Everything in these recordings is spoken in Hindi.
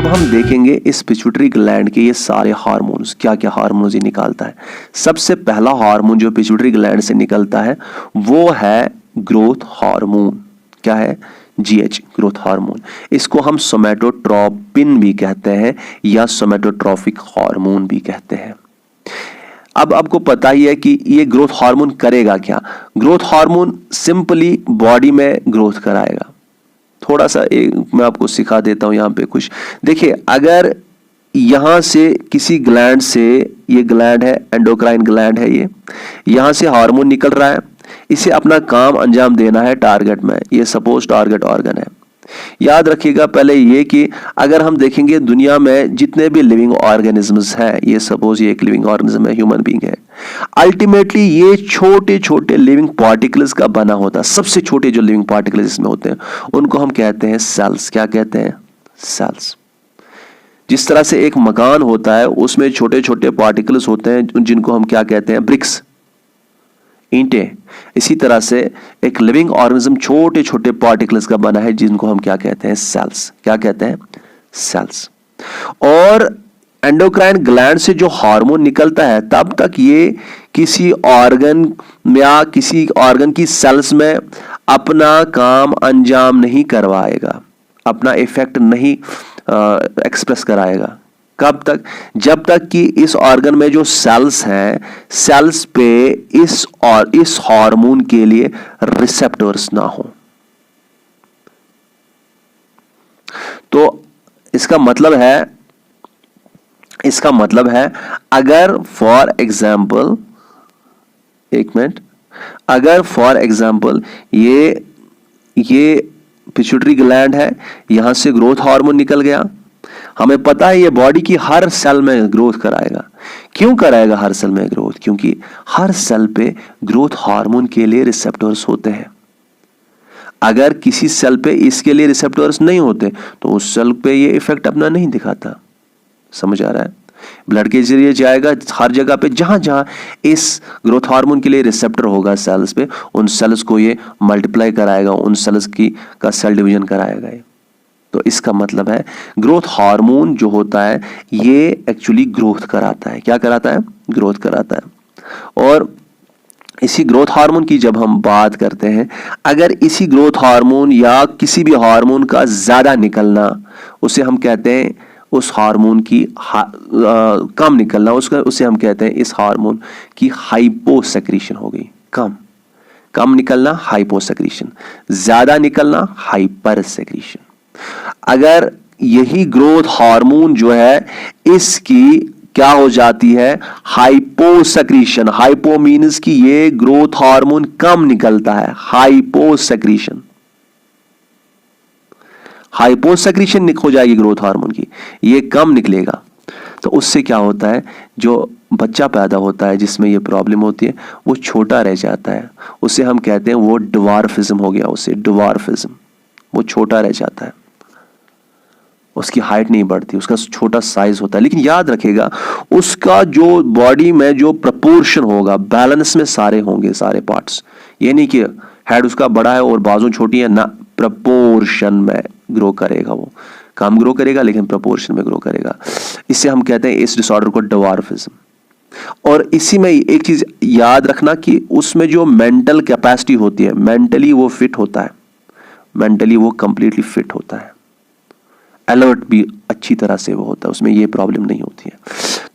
अब हम देखेंगे इस पिट्यूटरी ग्लैंड के ये सारे हार्मोन्स, क्या क्या हार्मोन्स ये निकालता है। सबसे पहला हार्मोन जो पिट्यूटरी ग्लैंड से निकलता है वो है ग्रोथ हार्मोन। क्या है? GH, growth hormone. इसको हम सोमैटोट्रोपिन भी कहते हैं या सोमैटोट्रोफिक हार्मोन भी कहते हैं। अब आपको पता ही है कि ये ग्रोथ हार्मोन करेगा क्या। ग्रोथ हार्मोन सिंपली बॉडी में ग्रोथ कराएगा। थोड़ा सा मैं आपको सिखा देता हूं यहां पे कुछ। देखिए, अगर यहां से किसी ग्लैंड से, ये ग्लैंड है, एंडोक्राइन ग्लैंड है, ये यहां से हार्मोन निकल रहा है, इसे अपना काम अंजाम देना है टारगेट में। ये सपोज टारगेट ऑर्गन है। याद रखिएगा पहले ये कि अगर हम देखेंगे दुनिया में जितने भी लिविंग ऑर्गेनिजम्स हैं, ये सपोज ये एक लिविंग ऑर्गेनिज्म है, ह्यूमन बीइंग है, अल्टीमेटली ये छोटे छोटे लिविंग पार्टिकल्स का बना होता है। सबसे छोटे जो लिविंग पार्टिकल्स इसमें होते हैं उनको हम कहते हैं सेल्स। क्या कहते हैं? सेल्स। जिस तरह से एक मकान होता है उसमें छोटे छोटे पार्टिकल्स होते हैं जिनको हम क्या कहते हैं? ब्रिक्स, ईंटें। इसी तरह से एक लिविंग ऑर्गेनिज्म छोटे छोटे पार्टिकल्स का बना है जिनको हम क्या कहते हैं? सेल्स। क्या कहते हैं? सेल्स। और एंडोक्राइन ग्लैंड से जो हार्मोन निकलता है तब तक ये किसी ऑर्गन या किसी ऑर्गन की सेल्स में अपना काम अंजाम नहीं करवाएगा, अपना इफेक्ट नहीं एक्सप्रेस कराएगा। कब तक? जब तक कि इस ऑर्गन में जो सेल्स हैं, सेल्स पे इस हार्मोन के लिए रिसेप्टर्स ना हो। तो इसका मतलब है अगर फॉर एग्जाम्पल, एक मिनट, अगर फॉर एग्जाम्पल ये पिट्यूटरी ग्लैंड है, यहां से ग्रोथ हार्मोन निकल गया, हमें पता है ये बॉडी की हर सेल में ग्रोथ कराएगा। क्यों कराएगा हर सेल में ग्रोथ? क्योंकि हर सेल पे ग्रोथ हार्मोन के लिए रिसेप्टर्स होते हैं। अगर किसी सेल पे इसके लिए रिसेप्टर्स नहीं होते तो उस सेल पे ये इफेक्ट अपना नहीं दिखाता। समझ आ रहा है? ब्लड के जरिए जाएगा हर जगह पे, जहां जहां इस ग्रोथ हार्मोन के लिए रिसेप्टर होगा सेल्स पे, उन सेल्स को ये मल्टीप्लाई कराएगा, उन सेल्स का सेल डिवीजन कराएगा ये। तो इसका मतलब है ग्रोथ हार्मोन जो होता है ये एक्चुअली ग्रोथ कराता है। क्या कराता है? ग्रोथ कराता है। और इसी ग्रोथ हार्मोन की जब हम बात करते हैं, अगर इसी ग्रोथ हार्मोन या किसी भी हार्मोन का ज्यादा निकलना, उसे हम कहते हैं उस हार्मोन की कम निकलना, उसे हम कहते हैं इस हार्मोन की हाइपोसेक्रीशन हो गई। कम निकलना हाइपोसेक्रीशन, ज्यादा निकलना हाइपरसेक्रीशन। अगर यही ग्रोथ हार्मोन जो है इसकी क्या हो जाती है? हाइपोसेक्रीशन। हाइपो मीन्स कि ये ग्रोथ हार्मोन कम निकलता है, हाइपोसेक्रीशन। हाइपोसेक्रीशन हो जाएगी ग्रोथ हार्मोन की, ये कम निकलेगा। तो उससे क्या होता है, जो बच्चा पैदा होता है जिसमें ये प्रॉब्लम होती है वो छोटा रह जाता है। उसे हम कहते हैं वो ड्वार्फिज्म हो गया, उसे ड्वार्फिज्म, वो छोटा रह जाता है, उसकी हाइट नहीं बढ़ती, उसका छोटा साइज होता है। लेकिन याद रखेगा उसका जो बॉडी में जो प्रपोर्शन होगा, बैलेंस में सारे होंगे, सारे पार्ट्स। ये नहीं कि हेड उसका बड़ा है और बाजू छोटी है ना, प्रपोर्शन में ग्रो करेगा, वो कम ग्रो करेगा लेकिन प्रपोर्शन में ग्रो करेगा। इससे हम कहते हैं इस डिसऑर्डर को ड्वार्फिज्म। और इसी में एक चीज याद रखना कि उसमें जो मेंटल कैपेसिटी होती है, मेंटली वो फिट होता है, मेंटली वो कंप्लीटली फिट होता है, अलर्ट भी अच्छी तरह से वो होता है, उसमें ये प्रॉब्लम नहीं होती है।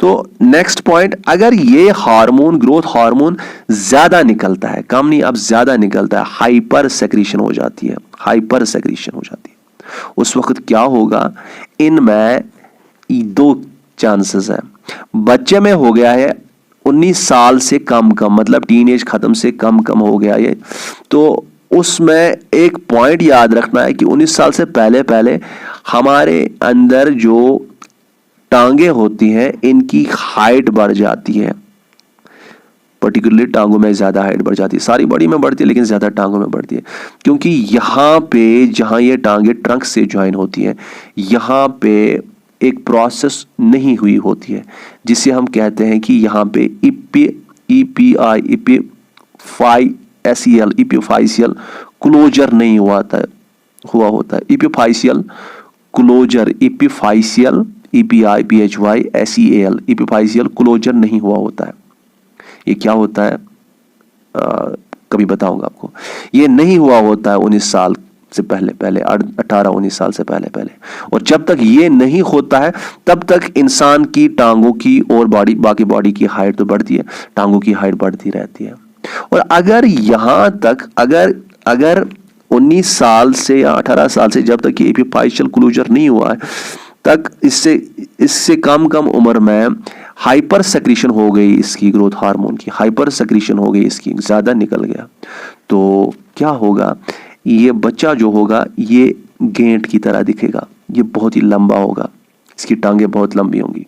तो नेक्स्ट पॉइंट, अगर ये हार्मोन, ग्रोथ हार्मोन ज्यादा निकलता है, कम नहीं अब ज्यादा निकलता है, हाइपर सेक्रीशन हो जाती है, हाइपर सेक्रीशन हो जाती है। उस वक्त क्या होगा, इनमें दो चांसेस है। बच्चे में हो गया है 19 साल से कम, मतलब टीनेज खत्म से कम हो गया ये, तो उसमें एक पॉइंट याद रखना है कि 19 साल से पहले हमारे अंदर जो टांगे होती हैं इनकी हाइट बढ़ जाती है, पर्टिकुलरली टांगों में ज्यादा हाइट बढ़ जाती है। सारी बॉडी में बढ़ती है लेकिन ज्यादा टांगों में बढ़ती है, क्योंकि यहाँ पे जहां ये टांगे ट्रंक से ज्वाइन होती है, यहाँ पे एक प्रोसेस नहीं हुई होती है जिसे हम कहते हैं कि यहाँ पे इपिफाइसियल क्लोजर नहीं हुआ होता है, इपिफाइसियल क्लोजर, इपिफाइशियल, EPIPHYSEAL, इपिफाइशियल क्लोजर नहीं हुआ होता है। ये क्या होता है कभी बताऊंगा आपको। ये नहीं हुआ होता है 19 साल से पहले 18-19 साल से पहले। और जब तक ये नहीं होता है तब तक इंसान की टांगों की और बाकी बॉडी की हाइट तो बढ़ती है, टांगों की हाइट बढ़ती रहती है। और अगर यहां तक अगर 19 साल से या 18 साल से जब तक ये एपिफाइशियल क्लोजर नहीं हुआ है तक इससे कम उम्र में हाइपर सेक्रीशन हो गई इसकी, ग्रोथ हार्मोन की हाइपर सेक्रीशन हो गई इसकी, ज्यादा निकल गया, तो क्या होगा, ये बच्चा जो होगा ये गेंट की तरह दिखेगा, ये बहुत ही लंबा होगा, इसकी टांगें बहुत लंबी होंगी।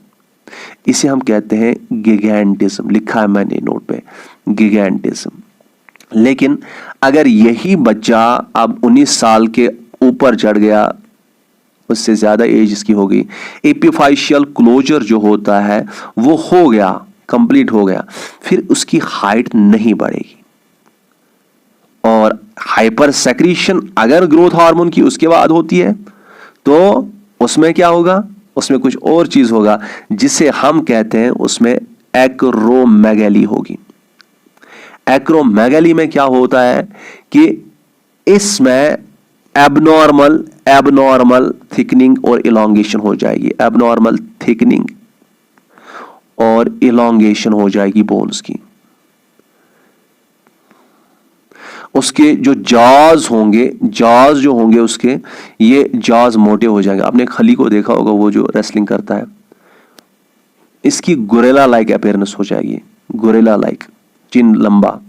इसे हम कहते हैं गिगैंटिज्म, लिखा है मैंने नोट पे, गिगैंटिज्म। लेकिन अगर यही बच्चा अब 19 साल के ऊपर चढ़ गया, उससे ज्यादा एज इसकी हो गई, एपिफाइशियल क्लोजर जो होता है वो हो गया, कंप्लीट हो गया, फिर उसकी हाइट नहीं बढ़ेगी। और हाइपर सेक्रीशन अगर ग्रोथ हार्मोन की उसके बाद होती है तो उसमें क्या होगा, उसमें कुछ और चीज होगा जिसे हम कहते हैं उसमें एक्रोमेगैली होगी। एक्रोमेगैली में क्या होता है कि इसमें एबनॉर्मल थिकनिंग और इलॉन्गेशन हो जाएगी, एबनॉर्मल थिकनिंग और इलॉन्गेशन हो जाएगी बोन्स की। उसके जो जाज जो होंगे उसके, ये जाज मोटे हो जाएंगे। आपने खली को देखा होगा, वो जो रेसलिंग करता है, इसकी गोरेला लाइक अपीयरेंस हो जाएगी, गोरेला लाइक, चिन लंबा।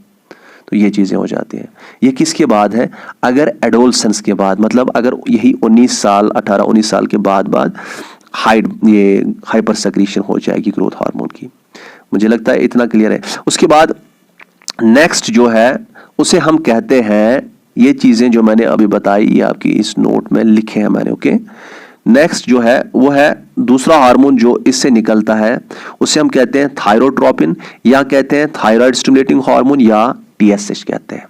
तो ये चीजें हो जाती हैं। ये किसके बाद है, अगर एडोलसेंस के बाद, मतलब अगर यही 18-19 साल के बाद ये हाइपर सेक्रीशन हो जाएगी ग्रोथ हार्मोन की। मुझे लगता है इतना क्लियर है। उसके बाद नेक्स्ट जो है उसे हम कहते हैं, ये चीजें जो मैंने अभी बताई ये आपकी इस नोट में लिखे हैं मैंने, ओके। नेक्स्ट जो है वो है दूसरा हार्मोन जो इससे निकलता है, उसे हम कहते हैं थायरोट्रोपिन, या कहते हैं थायराइड स्टिमुलेटिंग हार्मोन, या TSH कहते हैं।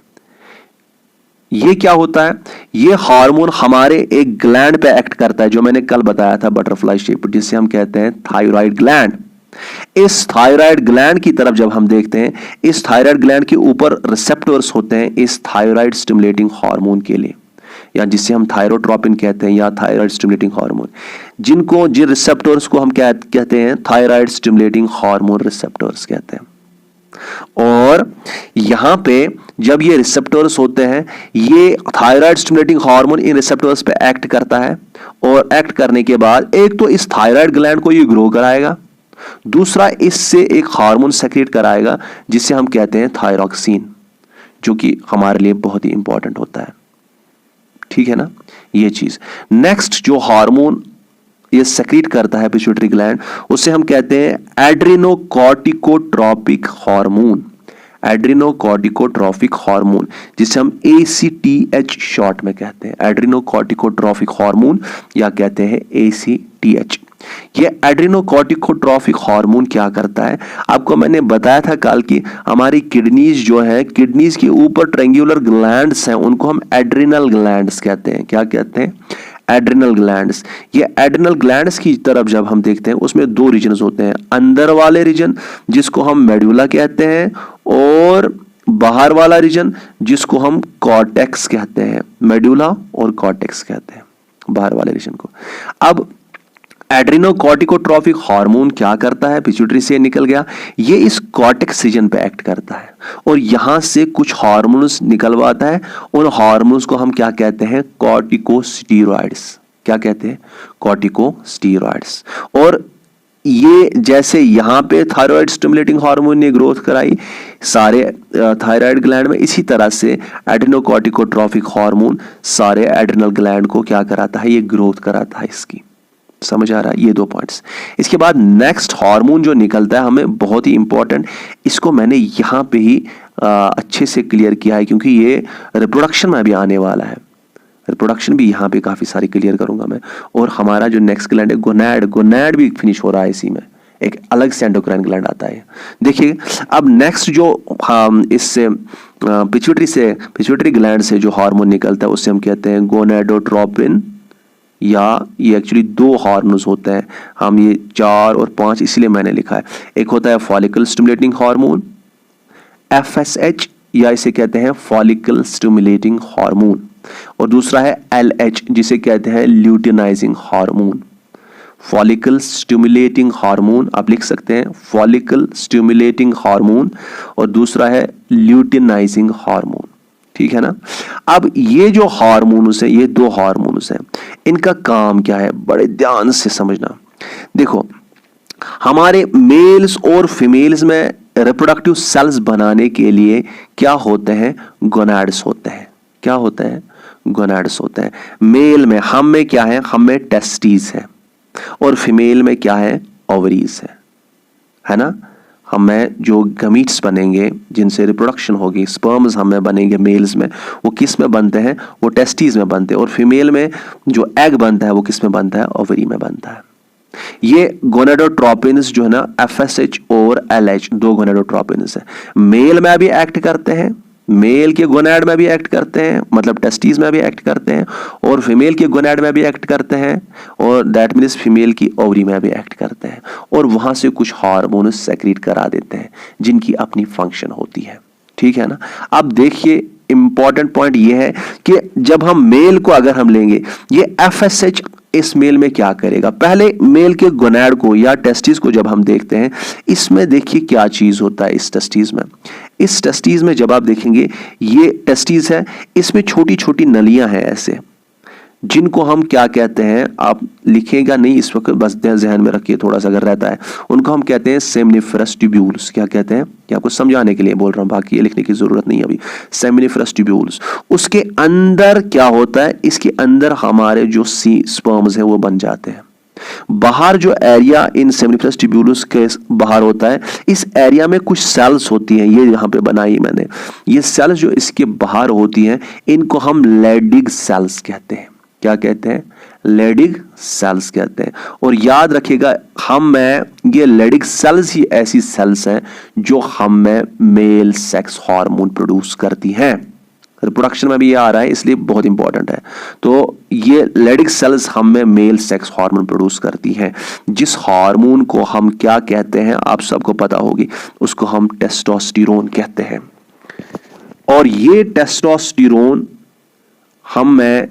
ये क्या होता है, ये हार्मोन हमारे एक ग्लैंड पे एक्ट करता है जो मैंने कल बताया था, बटरफ्लाई शेप, जिसे हम कहते हैं थायराइड ग्लैंड। इस थायराइड ग्लैंड की तरफ जब हम देखते हैं, इस थायराइड ग्लैंड के ऊपर रिसेप्टर्स होते हैं इस थायराइड स्टिमुलेटिंग हार्मोन के लिए, या जिसे हम थायरोट्रोपिन कहते हैं या थायराइड स्टिमुलेटिंग हार्मोन, जिन रिसेप्टर्स को हम क्या कहते हैं, थायराइड स्टिमुलेटिंग हार्मोन रिसेप्टर्स कहते हैं। और यहां पे जब ये रिसेप्टर्स होते हैं, ये थायराइड स्टिमुलेटिंग हार्मोन इन रिसेप्टर्स पे एक्ट करता है, और एक्ट करने के बाद एक तो इस थायराइड ग्लैंड को ये ग्रो कराएगा, दूसरा इससे एक हार्मोन सेक्रेट कराएगा जिसे हम कहते हैं थायरॉक्सिन, जो कि हमारे लिए बहुत ही इंपॉर्टेंट होता है। ठीक है ना, ये चीज। नेक्स्ट जो हार्मोन ये सेक्रेट करता है पिट्यूटरी ग्लैंड, उसे हम कहते हैं एड्रेनोकॉर्टिकोट्रोपिक हार्मोन, एड्रेनोकॉर्टिकोट्रोपिक हार्मोन, जिसे हम ACTH शॉर्ट में कहते हैं, एड्रेनोकॉर्टिकोट्रोपिक हार्मोन, या कहते हैं ACTH। ये एड्रेनोकॉर्टिकोट्रोपिक हार्मोन क्या करता है, आपको मैंने बताया था कल की हमारी किडनीज जो है, किडनीज के ऊपर ट्रायंगुलर ग्लैंड्स हैं, उनको हम एड्रिनल ग्लैंड्स कहते हैं। क्या कहते हैं, एड्रिनल ग्लैंड्स। ये एड्रिनल ग्लैंड्स की तरफ जब हम देखते हैं, उसमें दो रीजन्स होते हैं, अंदर वाले रीजन जिसको हम मेडुला कहते हैं, और बाहर वाला रीजन जिसको हम कॉर्टेक्स कहते हैं, मेडुला और कॉर्टेक्स कहते हैं, बाहर वाले रीजन को। अब एड्रेनोकॉर्टिकोट्रोपिक हार्मोन क्या करता है, पिट्यूटरी से निकल गया, ये इस कॉर्टेक्स रीजन पे एक्ट करता है और यहां से कुछ हार्मोन्स निकलवाता है। उन हार्मोन्स को हम क्या कहते हैं, कॉर्टिकोस्टेरॉइड्स। क्या कहते हैं, कॉर्टिकोस्टेरॉइड्स। और ये जैसे यहां पे थायराइड स्टिमुलेटिंग हार्मोन ने ग्रोथ कराई सारे थायराइड ग्लैंड में, इसी तरह से एड्रेनोकॉर्टिकोट्रोपिक हार्मोन सारे एड्रिनल ग्लैंड को क्या कराता है, ये ग्रोथ कराता है इसकी। समझ आ रहा है, ये दो पॉइंट्स। इसके बाद नेक्स्ट हार्मोन जो निकलता है हमें बहुत ही इंपॉर्टेंट, इसको मैंने यहां पे ही अच्छे से क्लियर किया है क्योंकि ये रिप्रोडक्शन में भी आने वाला है। रिप्रोडक्शन भी यहाँ पे काफी सारी क्लियर करूंगा मैं। और हमारा जो नेक्स्ट ग्लैंड है गोनैड भी फिनिश हो रहा है इसी में, एक अलग से एंडोक्राइन ग्लैंड आता है। देखिए अब नेक्स्ट जो इससे पिट्यूटरी ग्लैंड से जो हार्मोन निकलता है उसे हम कहते हैं गोनेडोट्रोपिन या ये एक्चुअली 2 हार्मोन्स होते हैं, हम ये 4 और 5 इसलिए मैंने लिखा है। एक होता है फॉलिकल स्टिमुलेटिंग हार्मोन FSH, या इसे कहते हैं फॉलिकल स्टिमुलेटिंग हार्मोन, और दूसरा है LH जिसे कहते हैं luteinizing hormone. Follicle stimulating hormone आप लिख सकते हैं, फॉलिकल स्टिमुलेटिंग हार्मोन, और दूसरा है ल्यूटिनाइजिंग हार्मोन, ठीक है ना। अब ये जो हार्मोन्स है, ये 2 हार्मोन्स हैं, इनका काम क्या है बड़े ध्यान से समझना। देखो, हमारे मेल्स और फीमेल्स में रिप्रोडक्टिव सेल्स बनाने के लिए क्या होते हैं, गोनाड्स होते हैं। क्या होते हैं, गोनाड्स होते हैं। मेल में, हम में क्या है, हम में टेस्टिस है, और फीमेल में क्या है, ओवरीज है ना। हमें जो गमीट्स बनेंगे जिनसे रिप्रोडक्शन होगी, स्पर्म्स हमें बनेंगे मेल्स में, वो किस में बनते हैं, वो टेस्टिस में बनते हैं, और फीमेल में जो एग बनता है वो किस में बनता है, ओवरी में बनता है। ये गोनाडोट्रोपिन्स जो है ना, FSH और LH 2 गोनाडोट्रोपिन्स है, मेल में भी एक्ट करते हैं, मेल के गोनाड में भी एक्ट करते हैं, मतलब टेस्टिस में भी एक्ट करते हैं, और फीमेल के गोनाड में भी एक्ट करते हैं, और दैट मीन्स फीमेल की ओवरी में भी एक्ट करते हैं, और वहां से कुछ हार्मोन सेक्रेट करा देते हैं जिनकी अपनी फंक्शन होती है, ठीक है ना। अब देखिए इंपॉर्टेंट पॉइंट ये है कि जब हम मेल को अगर हम लेंगे, ये FSH इस मेल में क्या करेगा, पहले मेल के गोनाड को या टेस्टिस को जब हम देखते हैं, इसमें देखिए क्या चीज होता है इस टेस्टिस में। इस टेस्टिस में जब आप देखेंगे, ये टेस्टिस है, इसमें छोटी छोटी नलियां हैं ऐसे, जिनको हम क्या कहते हैं, आप लिखेगा नहीं इस वक्त, बस ध्यान में रखिए थोड़ा सा अगर रहता है, उनको हम कहते हैं सेमिनिफरस ट्यूब्यूल्स। क्या कहते हैं, ये आपको समझाने के लिए बोल रहा हूं, बाकी ये लिखने की जरूरत नहीं अभी। सेमिनिफरस ट्यूब्यूल्स, उसके अंदर क्या होता है, इसके अंदर हमारे जो स्पर्म्स हैं वो बन जाते हैं। बाहर जो एरिया इन सेमिनिफरस ट्यूब्यूल्स के बाहर होता है, इस एरिया में कुछ सेल्स होती हैं, ये यहां पे बनाई मैंने, ये सेल्स जो इसके बाहर होती हैं, इनको हम लेडिग सेल्स कहते हैं। क्या कहते हैं, लेडिग सेल्स कहते हैं। और याद रखिएगा, हम में ये लेडिग सेल्स ही ऐसी सेल्स हैं जो हम में मेल सेक्स हार्मोन प्रोड्यूस करती हैं। रिप्रोडक्शन में भी ये आ रहा है, इसलिए बहुत इंपॉर्टेंट है। तो ये लेडिग सेल्स हम में मेल सेक्स हार्मोन प्रोड्यूस करती हैं, जिस हार्मोन को हम क्या कहते हैं, आप सबको पता होगी, उसको हम टेस्टोस्टेरोन कहते हैं। और ये टेस्टोस्टेरोन हम में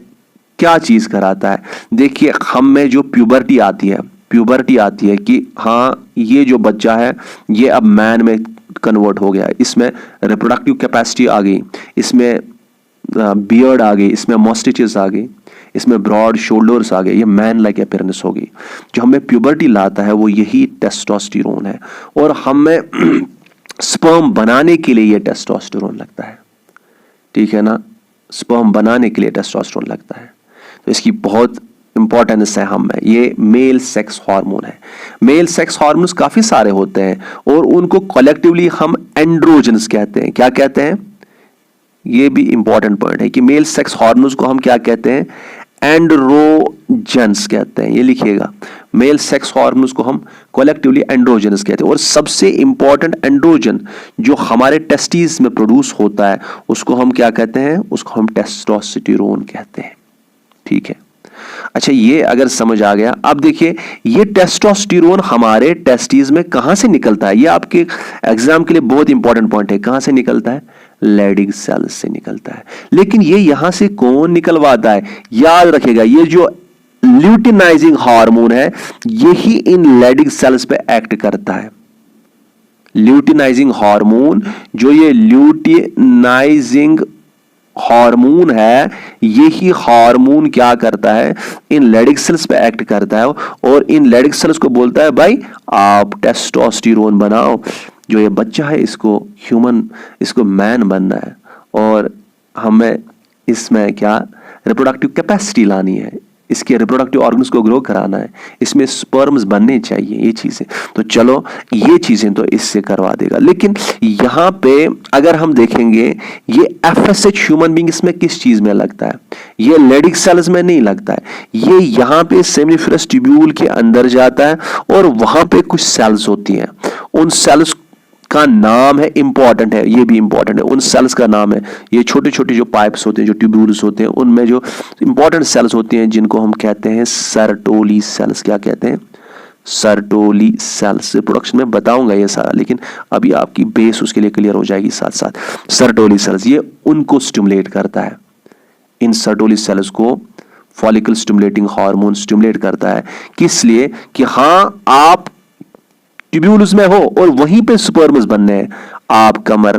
क्या चीज कराता है, देखिए हम में जो प्यूबर्टी आती है, प्यूबर्टी आती है कि हाँ ये जो बच्चा है ये अब मैन में कन्वर्ट हो गया, इसमें रिप्रोडक्टिव कैपेसिटी आ गई, इसमें बियर्ड आ गई, इसमें मॉस्टिचेस आ गई, इसमें ब्रॉड शोल्डर्स आ गए, ये मैन लाइक अपीयरेंस हो गई। जो हमें प्यूबर्टी लाता है वो यही टेस्टोस्टेरोन है, और हमें स्पर्म बनाने के लिए ये टेस्टोस्टेरोन लगता है, ठीक है ना। स्पर्म बनाने के लिए टेस्टोस्टेरोन लगता है, तो इसकी बहुत इंपॉर्टेंस है हम में। ये मेल सेक्स हार्मोन है। मेल सेक्स हार्मोन्स काफी सारे होते हैं, और उनको कलेक्टिवली हम एंड्रोजन्स कहते हैं। क्या कहते हैं, ये भी इंपॉर्टेंट पॉइंट है कि मेल सेक्स हार्मोन्स को हम क्या कहते हैं, एंड्रोजन्स कहते हैं। ये लिखिएगा, मेल सेक्स हार्मोन्स को हम कलेक्टिवली एंड्रोजन्स कहते हैं। और सबसे इंपॉर्टेंट एंड्रोजन जो हमारे टेस्टिस में प्रोड्यूस होता है, उसको हम क्या कहते हैं, उसको हम टेस्टोस्टेरोन कहते हैं, ठीक है। अच्छा, ये अगर समझ आ गया, अब देखिए ये टेस्टोस्टेरोन हमारे टेस्टिस में कहां से निकलता है, ये आपके एग्जाम के लिए बहुत इंपॉर्टेंट पॉइंट है। कहां से निकलता है, लेडिग सेल्स से निकलता है। लेकिन ये यहां से कौन निकलवाता है, याद रखिएगा, ये जो ल्यूटिनाइजिंग हार्मोन है यही इन लेडिग सेल्स पे एक्ट करता है। ल्यूटिनाइजिंग हार्मोन, जो ये ल्यूटिनाइजिंग हार्मोन है, यही हार्मोन क्या करता है, इन लेडिग सेल्स पे एक्ट करता है, और इन लेडिग सेल्स को बोलता है भाई आप टेस्टोस्टेरोन बनाओ, जो ये बच्चा है इसको ह्यूमन, इसको मैन बनना है, और हमें इसमें क्या रिप्रोडक्टिव कैपेसिटी लानी है, इसके रिप्रोडक्टिव ऑर्गन्स को ग्रो कराना है, इसमें स्पर्म्स बनने चाहिए, ये चीजें। तो चलो ये चीजें तो इससे करवा देगा। लेकिन यहां पे अगर हम देखेंगे, ये FSH ह्यूमन बीइंग इसमें किस चीज में लगता है, ये लेडिग सेल्स में नहीं लगता है, ये यहां पे सेमिनिफरस ट्यूब्यूल के अंदर जाता है, और वहां पे कुछ सेल्स होती हैं, उन सेल्स का नाम है, इंपॉर्टेंट है, ये भी इंपॉर्टेंट है, उन सेल्स का नाम है। ये छोटे छोटे जो पाइप्स होते हैं, जो ट्यूब्यूल्स होते हैं, उनमें जो इंपॉर्टेंट सेल्स होती हैं जिनको हम कहते हैं सर्टोली सेल्स। क्या कहते हैं? Sertoli cells. प्रोडक्शन में बताऊंगा ये सारा, लेकिन अभी आपकी बेस उसके लिए क्लियर हो जाएगी साथ साथ। सर्टोली सेल्स ये उनको स्टिमुलेट करता है, इन सर्टोली सेल्स को फॉलिकल स्टिमुलेटिंग हार्मोन स्टिमुलेट करता है। किस लिए? कि हां आप ट्यूब्यूल्स में हो और वहीं पे स्पर्म्स बनने हैं, आप कमर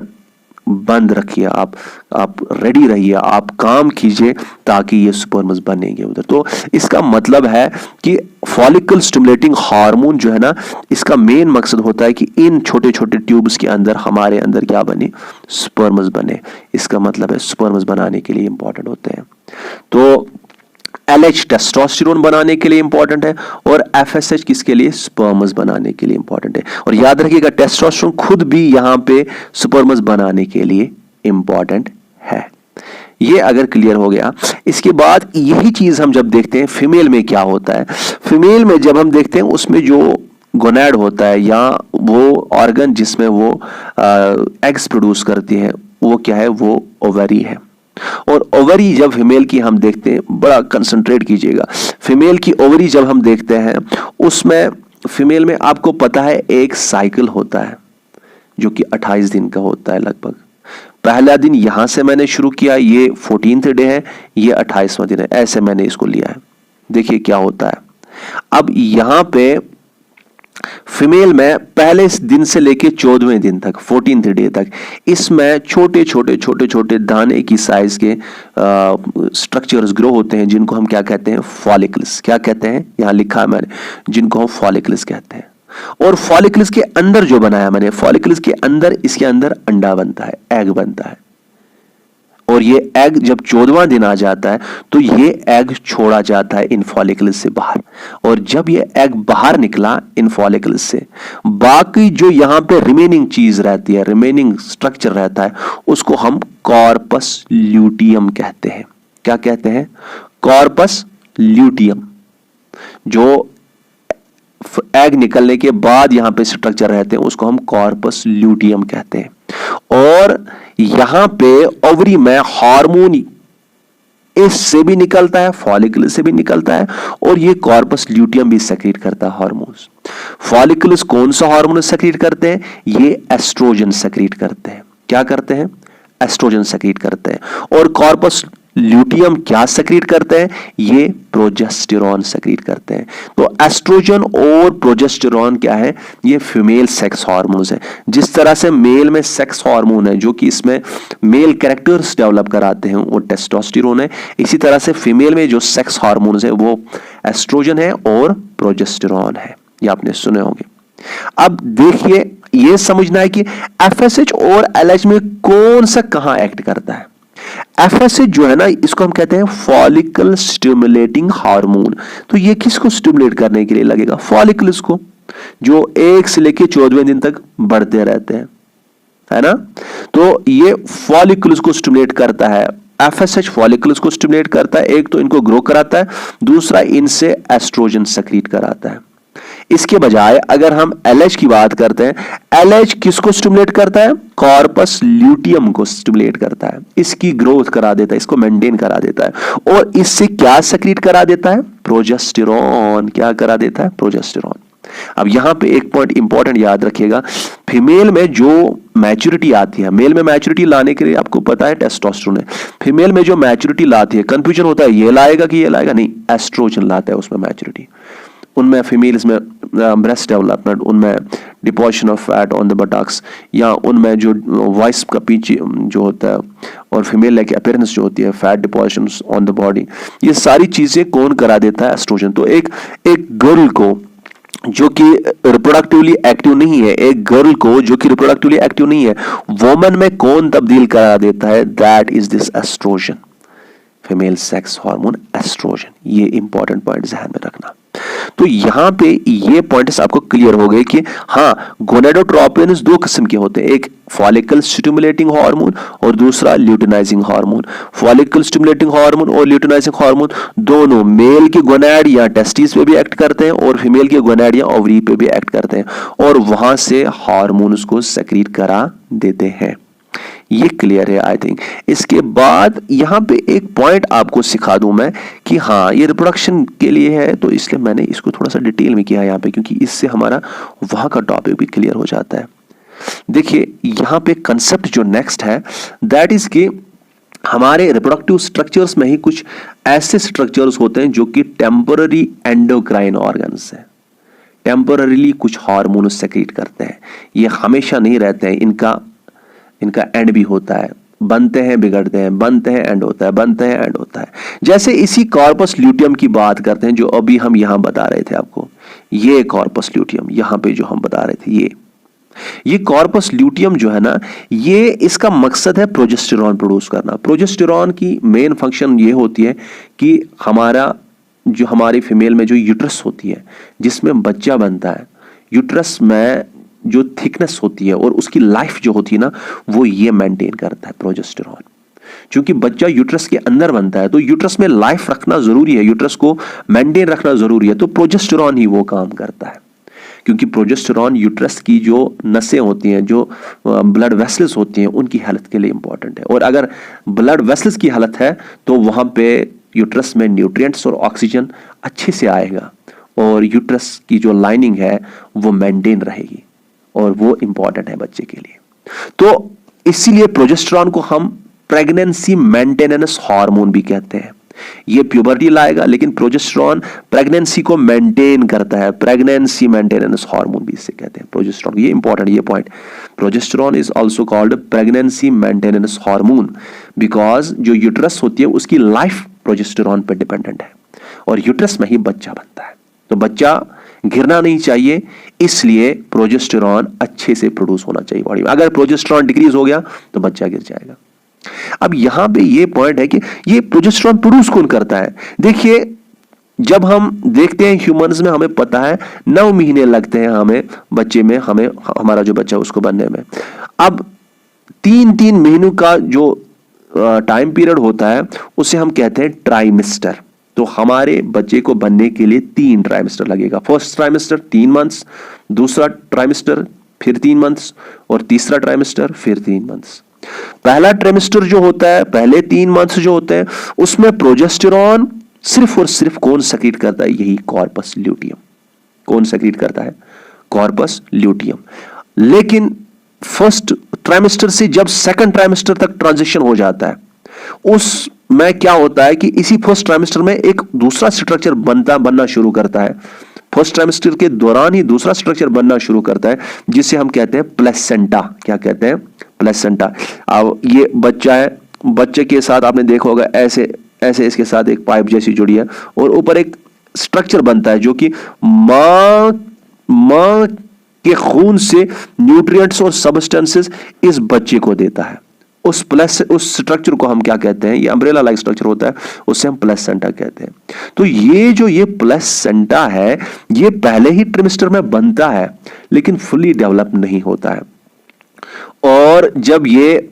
बंद रखिए, आप रेडी रहिए, आप काम कीजिए ताकि ये स्पर्म्स बनेंगे उधर। तो इसका मतलब है कि फॉलिकल स्टिमुलेटिंग हार्मोन जो है ना, इसका मेन मकसद होता है कि इन छोटे छोटे ट्यूब्स के अंदर हमारे अंदर क्या बने? स्पर्म्स बने। इसका मतलब है स्पर्म्स बनाने के लिए इंपॉर्टेंट होते हैं। तो LH टेस्टोस्टेरोन बनाने के लिए इंपॉर्टेंट है और FSH किसके लिए? स्पर्म्स बनाने के लिए इंपॉर्टेंट है। और याद रखिएगा टेस्टोस्टेरोन खुद भी यहां पे स्पर्म्स बनाने के लिए इंपॉर्टेंट है। ये अगर क्लियर हो गया, इसके बाद यही चीज हम जब देखते हैं फीमेल में क्या होता है। फीमेल में जब हम देखते हैं उसमें जो गोनैड होता है या वो ऑर्गन जिसमें वो एग्स प्रोड्यूस करती है, वो क्या है? वो ओवरी है। और ओवरी जब फीमेल की हम देखते हैं, बड़ा कंसंट्रेट कीजिएगा, फीमेल की ओवरी जब हम देखते हैं उसमें फीमेल में आपको पता है एक साइकिल होता है जो कि 28 दिन का होता है लगभग। पहला दिन यहां से मैंने शुरू किया, ये 14th डे है, ये 28वां दिन है, ऐसे मैंने इसको लिया है। देखिए क्या होता है। अब यहां पे फीमेल में पहले दिन से लेके 14वें दिन तक 14th डे तक इसमें छोटे छोटे दाने की साइज के स्ट्रक्चर्स ग्रो होते हैं जिनको हम क्या कहते हैं? फॉलिकल्स। क्या कहते हैं? यहां लिखा है मैंने, जिनको हम फॉलिकल्स कहते हैं। और फॉलिकल्स के अंदर जो बनाया मैंने, फॉलिकल्स के अंदर, इसके अंदर अंडा बनता है, एग बनता है। और ये एग जब 14वां दिन आ जाता है तो ये एग छोड़ा जाता है इन फॉलिकल्स से बाहर। और जब ये एग बाहर निकला इन फॉलिकल्स से, बाकी जो यहां पे रिमेनिंग चीज रहती है, रिमेनिंग स्ट्रक्चर रहता है, उसको हम कॉर्पस ल्यूटियम कहते हैं। क्या कहते हैं? Corpus luteum. जो एग निकलने के बाद यहां पे स्ट्रक्चर रहते हैं उसको हम कॉर्पस ल्यूटियम कहते हैं। और यहां पे ओवरी में हार्मोन इससे भी निकलता है, फॉलिकल से भी निकलता है, और ये कॉर्पस ल्यूटियम भी सेक्रेट करता है हार्मोन्स। फॉलिकल्स कौन सा हार्मोन सेक्रेट करते हैं? ये एस्ट्रोजन सेक्रेट करते हैं। क्या करते हैं? एस्ट्रोजन सेक्रेट करते हैं। और कॉर्पस ल्यूटियम क्या सेक्रेट करते हैं? ये प्रोजेस्टेरॉन सेक्रेट करते हैं। तो एस्ट्रोजन और प्रोजेस्टेरॉन क्या है? ये फीमेल सेक्स हार्मोन्स है। जिस तरह से मेल में सेक्स हार्मोन है जो कि इसमें मेल कैरेक्टर्स डेवलप कराते हैं, वो टेस्टोस्टेरोन है। इसी तरह से फीमेल में जो सेक्स हार्मोन्स है वो एस्ट्रोजन है और प्रोजेस्टेरॉन है। ये आपने सुने होंगे। अब देखिए, ये समझना है कि FSH और LH में कौन सा कहां एक्ट करता है। FSH जो है ना, इसको हम कहते हैं फॉलिकल स्टिमुलेटिंग हार्मोन। तो ये किसको स्टिमुलेट करने के लिए लगेगा? फॉलिकल्स को, जो 1 से लेके 14वें दिन तक बढ़ते रहते हैं, है ना। तो ये फॉलिकल्स को स्टिमुलेट करता है। FSH फॉलिकल्स को स्टिमुलेट करता है, एक तो इनको ग्रो कराता है, दूसरा इनसे एस्ट्रोजन सेक्रेट कराता है। इसके बजाय अगर हम LH की बात करते हैं, LH किसको स्टिमुलेट करता है? कॉर्पस ल्यूटियम को स्टिमुलेट करता है, इसकी ग्रोथ करा देता है, इसको मेंटेन करा देता है। और इससे क्या सेक्रेट करा देता है? प्रोजेस्टेरॉन। क्या करा देता है? प्रोजेस्टेरॉन। अब यहां पे एक पॉइंट इंपॉर्टेंट याद रखिएगा, फीमेल में जो मैच्योरिटी आती है, मेल में मैच्योरिटी लाने के लिए आपको पता है टेस्टोस्टेरोन है। फीमेल में जो मैच्योरिटी लाती है, कंफ्यूजन होता है ये लाएगा कि ये लाएगा, नहीं, एस्ट्रोजन लाता है उसमें मैच्योरिटी। उनमें फीमेल्स में ब्रेस्ट डेवलपमेंट, उनमें deposition of fat on the buttocks, या उनमें जो वॉइस का पिच जो होता है, और फीमेल लाइक अपीयरेंस जो होती है, fat deposition on the body, ये सारी चीजें कौन करा देता है? एस्ट्रोजन। तो एक गर्ल को जो कि रिप्रोडक्टिवली एक्टिव नहीं है, एक गर्ल को जो कि रिप्रोडक्टिवली एक्टिव नहीं है, वोमन में कौन तब्दील करा देता है? That is this estrogen, female sex hormone estrogen. ये इंपॉर्टेंट पॉइंट ध्यान में रखना। तो यहां पे ये पॉइंट्स आपको क्लियर हो गए कि हाँ, गोनेडोट्रोपिन्स दो किस्म के होते हैं, एक फॉलिकल स्टिमुलेटिंग हार्मोन और दूसरा luteinizing hormone. Follicle stimulating hormone और ल्यूटिनाइजिंग हार्मोन दोनों मेल के गोनैड या टेस्टिस पे भी एक्ट करते हैं और फीमेल के गोनैड या ओवरी पे भी एक्ट करते हैं और वहां से हार्मोन्स को सेक्रीट करा देते हैं। ये क्लियर है आई थिंक। इसके बाद यहां पे एक पॉइंट आपको सिखा दूं मैं कि हाँ, ये रिप्रोडक्शन के लिए है, तो इसलिए मैंने इसको थोड़ा सा डिटेल में किया यहां पे, क्योंकि इससे हमारा वहां का टॉपिक भी क्लियर हो जाता है। देखिए यहां पे कंसेप्ट जो नेक्स्ट है दैट इज कि हमारे रिप्रोडक्टिव स्ट्रक्चर्स में ही कुछ ऐसे स्ट्रक्चर्स होते हैं जो कि टेम्पररी एंडोक्राइन ऑर्गन्स है, टेम्पररीली कुछ हार्मोन सेक्रेट करते हैं। ये हमेशा नहीं रहते हैं, इनका एंड भी होता है, बनते हैं बिगड़ते हैं, बनते हैं एंड होता है, बनते हैं एंड होता है। जैसे इसी कॉर्पस ल्यूटियम की बात करते हैं जो अभी हम यहां बता रहे थे आपको, ये कॉर्पस ल्यूटियम यहां पे जो हम बता रहे थे, ये कॉर्पस ल्यूटियम जो है ना, ये इसका मकसद है प्रोजेस्टेरॉन प्रोड्यूस करना। प्रोजेस्टेरॉन की मेन फंक्शन ये होती है कि हमारी फीमेल में जो यूट्रस होती है जिसमें बच्चा बनता है, यूट्रस में जो थिकनेस होती है और उसकी लाइफ जो होती है ना, वो ये मेंटेन करता है प्रोजेस्टेरॉन। क्योंकि बच्चा यूट्रस के अंदर बनता है तो यूट्रस में लाइफ रखना जरूरी है, यूट्रस को मेंटेन रखना जरूरी है, तो प्रोजेस्टेरॉन ही वो काम करता है। क्योंकि प्रोजेस्टेरॉन यूट्रस की जो नसें होती हैं, जो ब्लड वेसल्स होती हैं, उनकी हेल्थ के लिए इंपॉर्टेंट है। और अगर ब्लड वेसल्स की हालत है तो वहां पे यूट्रस में न्यूट्रिएंट्स और ऑक्सीजन अच्छे से आएगा और यूट्रस की जो लाइनिंग है वो मेंटेन रहेगी और वो इंपॉर्टेंट है बच्चे के लिए। तो इसीलिए प्रोजेस्टेरॉन को हम प्रेगनेंसी मेंटेनेंस हार्मोन भी कहते हैं। ये प्यूबर्टी लाएगा लेकिन प्रोजेस्टेरॉन प्रेगनेंसी को मेंटेन करता है, प्रेगनेंसी मेंटेनेंस हार्मोन भी इसे कहते हैं प्रोजेस्टेरॉन। ये इंपॉर्टेंट, ये point, progesterone is also called pregnancy maintenance hormone because जो यूट्रस होती है उसकी लाइफ प्रोजेस्टेरॉन पर डिपेंडेंट है और यूट्रस में ही बच्चा बनता है। तो बच्चा गिरना नहीं चाहिए, इसलिए प्रोजेस्टेरॉन अच्छे से प्रोड्यूस होना चाहिए बॉडी में। अगर प्रोजेस्टेरॉन डिक्रीज हो गया तो बच्चा गिर जाएगा। अब यहां पे ये पॉइंट है कि ये प्रोजेस्टेरॉन प्रोड्यूस कौन करता है। देखिए जब हम देखते हैं ह्यूमंस में, हमें पता है 9 महीने लगते हैं हमें बच्चे में, हमारा जो बच्चा उसको बनने में। अब 3 महीनों का जो टाइम पीरियड होता है उसे हम कहते हैं ट्राइमेस्टर। तो हमारे बच्चे को बनने के लिए 3 ट्राइमेस्टर लगेगा। फर्स्ट ट्राइमेस्टर 3 मंथ्स, दूसरा ट्राइमेस्टर फिर 3 मंथ्स और तीसरा ट्राइमेस्टर फिर 3 मंथ्स। पहला ट्राइमेस्टर जो होता है, पहले 3 मंथ्स जो होते हैं, उसमें प्रोजेस्टेरॉन सिर्फ और सिर्फ कौन सेक्रेट करता है, यही कॉर्पस ल्यूटियम। कौन सेक्रेट करता है, कॉर्पस ल्यूटियम। लेकिन फर्स्ट ट्राइमेस्टर से जब सेकंड ट्राइमेस्टर तक ट्रांजिशन हो जाता है, उसमें क्या होता है कि इसी फर्स्ट ट्राइमेस्टर में एक दूसरा स्ट्रक्चर बनना शुरू करता है। फर्स्ट ट्राइमेस्टर के दौरान ही दूसरा स्ट्रक्चर बनना शुरू करता है जिसे हम कहते हैं प्लेसेंटा। क्या कहते हैं, प्लेसेंटा। अब ये बच्चा है, बच्चे के साथ आपने देखा होगा ऐसे ऐसे इसके साथ एक पाइप जैसी जुड़ी है और ऊपर एक स्ट्रक्चर बनता है जो कि मां के खून से न्यूट्रिएंट्स और सब्सटेंसेस इस बच्चे को देता है। उस स्ट्रक्चर को हम क्या कहते हैं, ये अम्ब्रेला लाइक स्ट्रक्चर होता है, उसे हम प्लेसेंटा कहते हैं। तो ये प्लेसेंटा है, ये पहले ही ट्राइमेस्टर में बनता है लेकिन फुली डेवलप नहीं होता है। और जब ये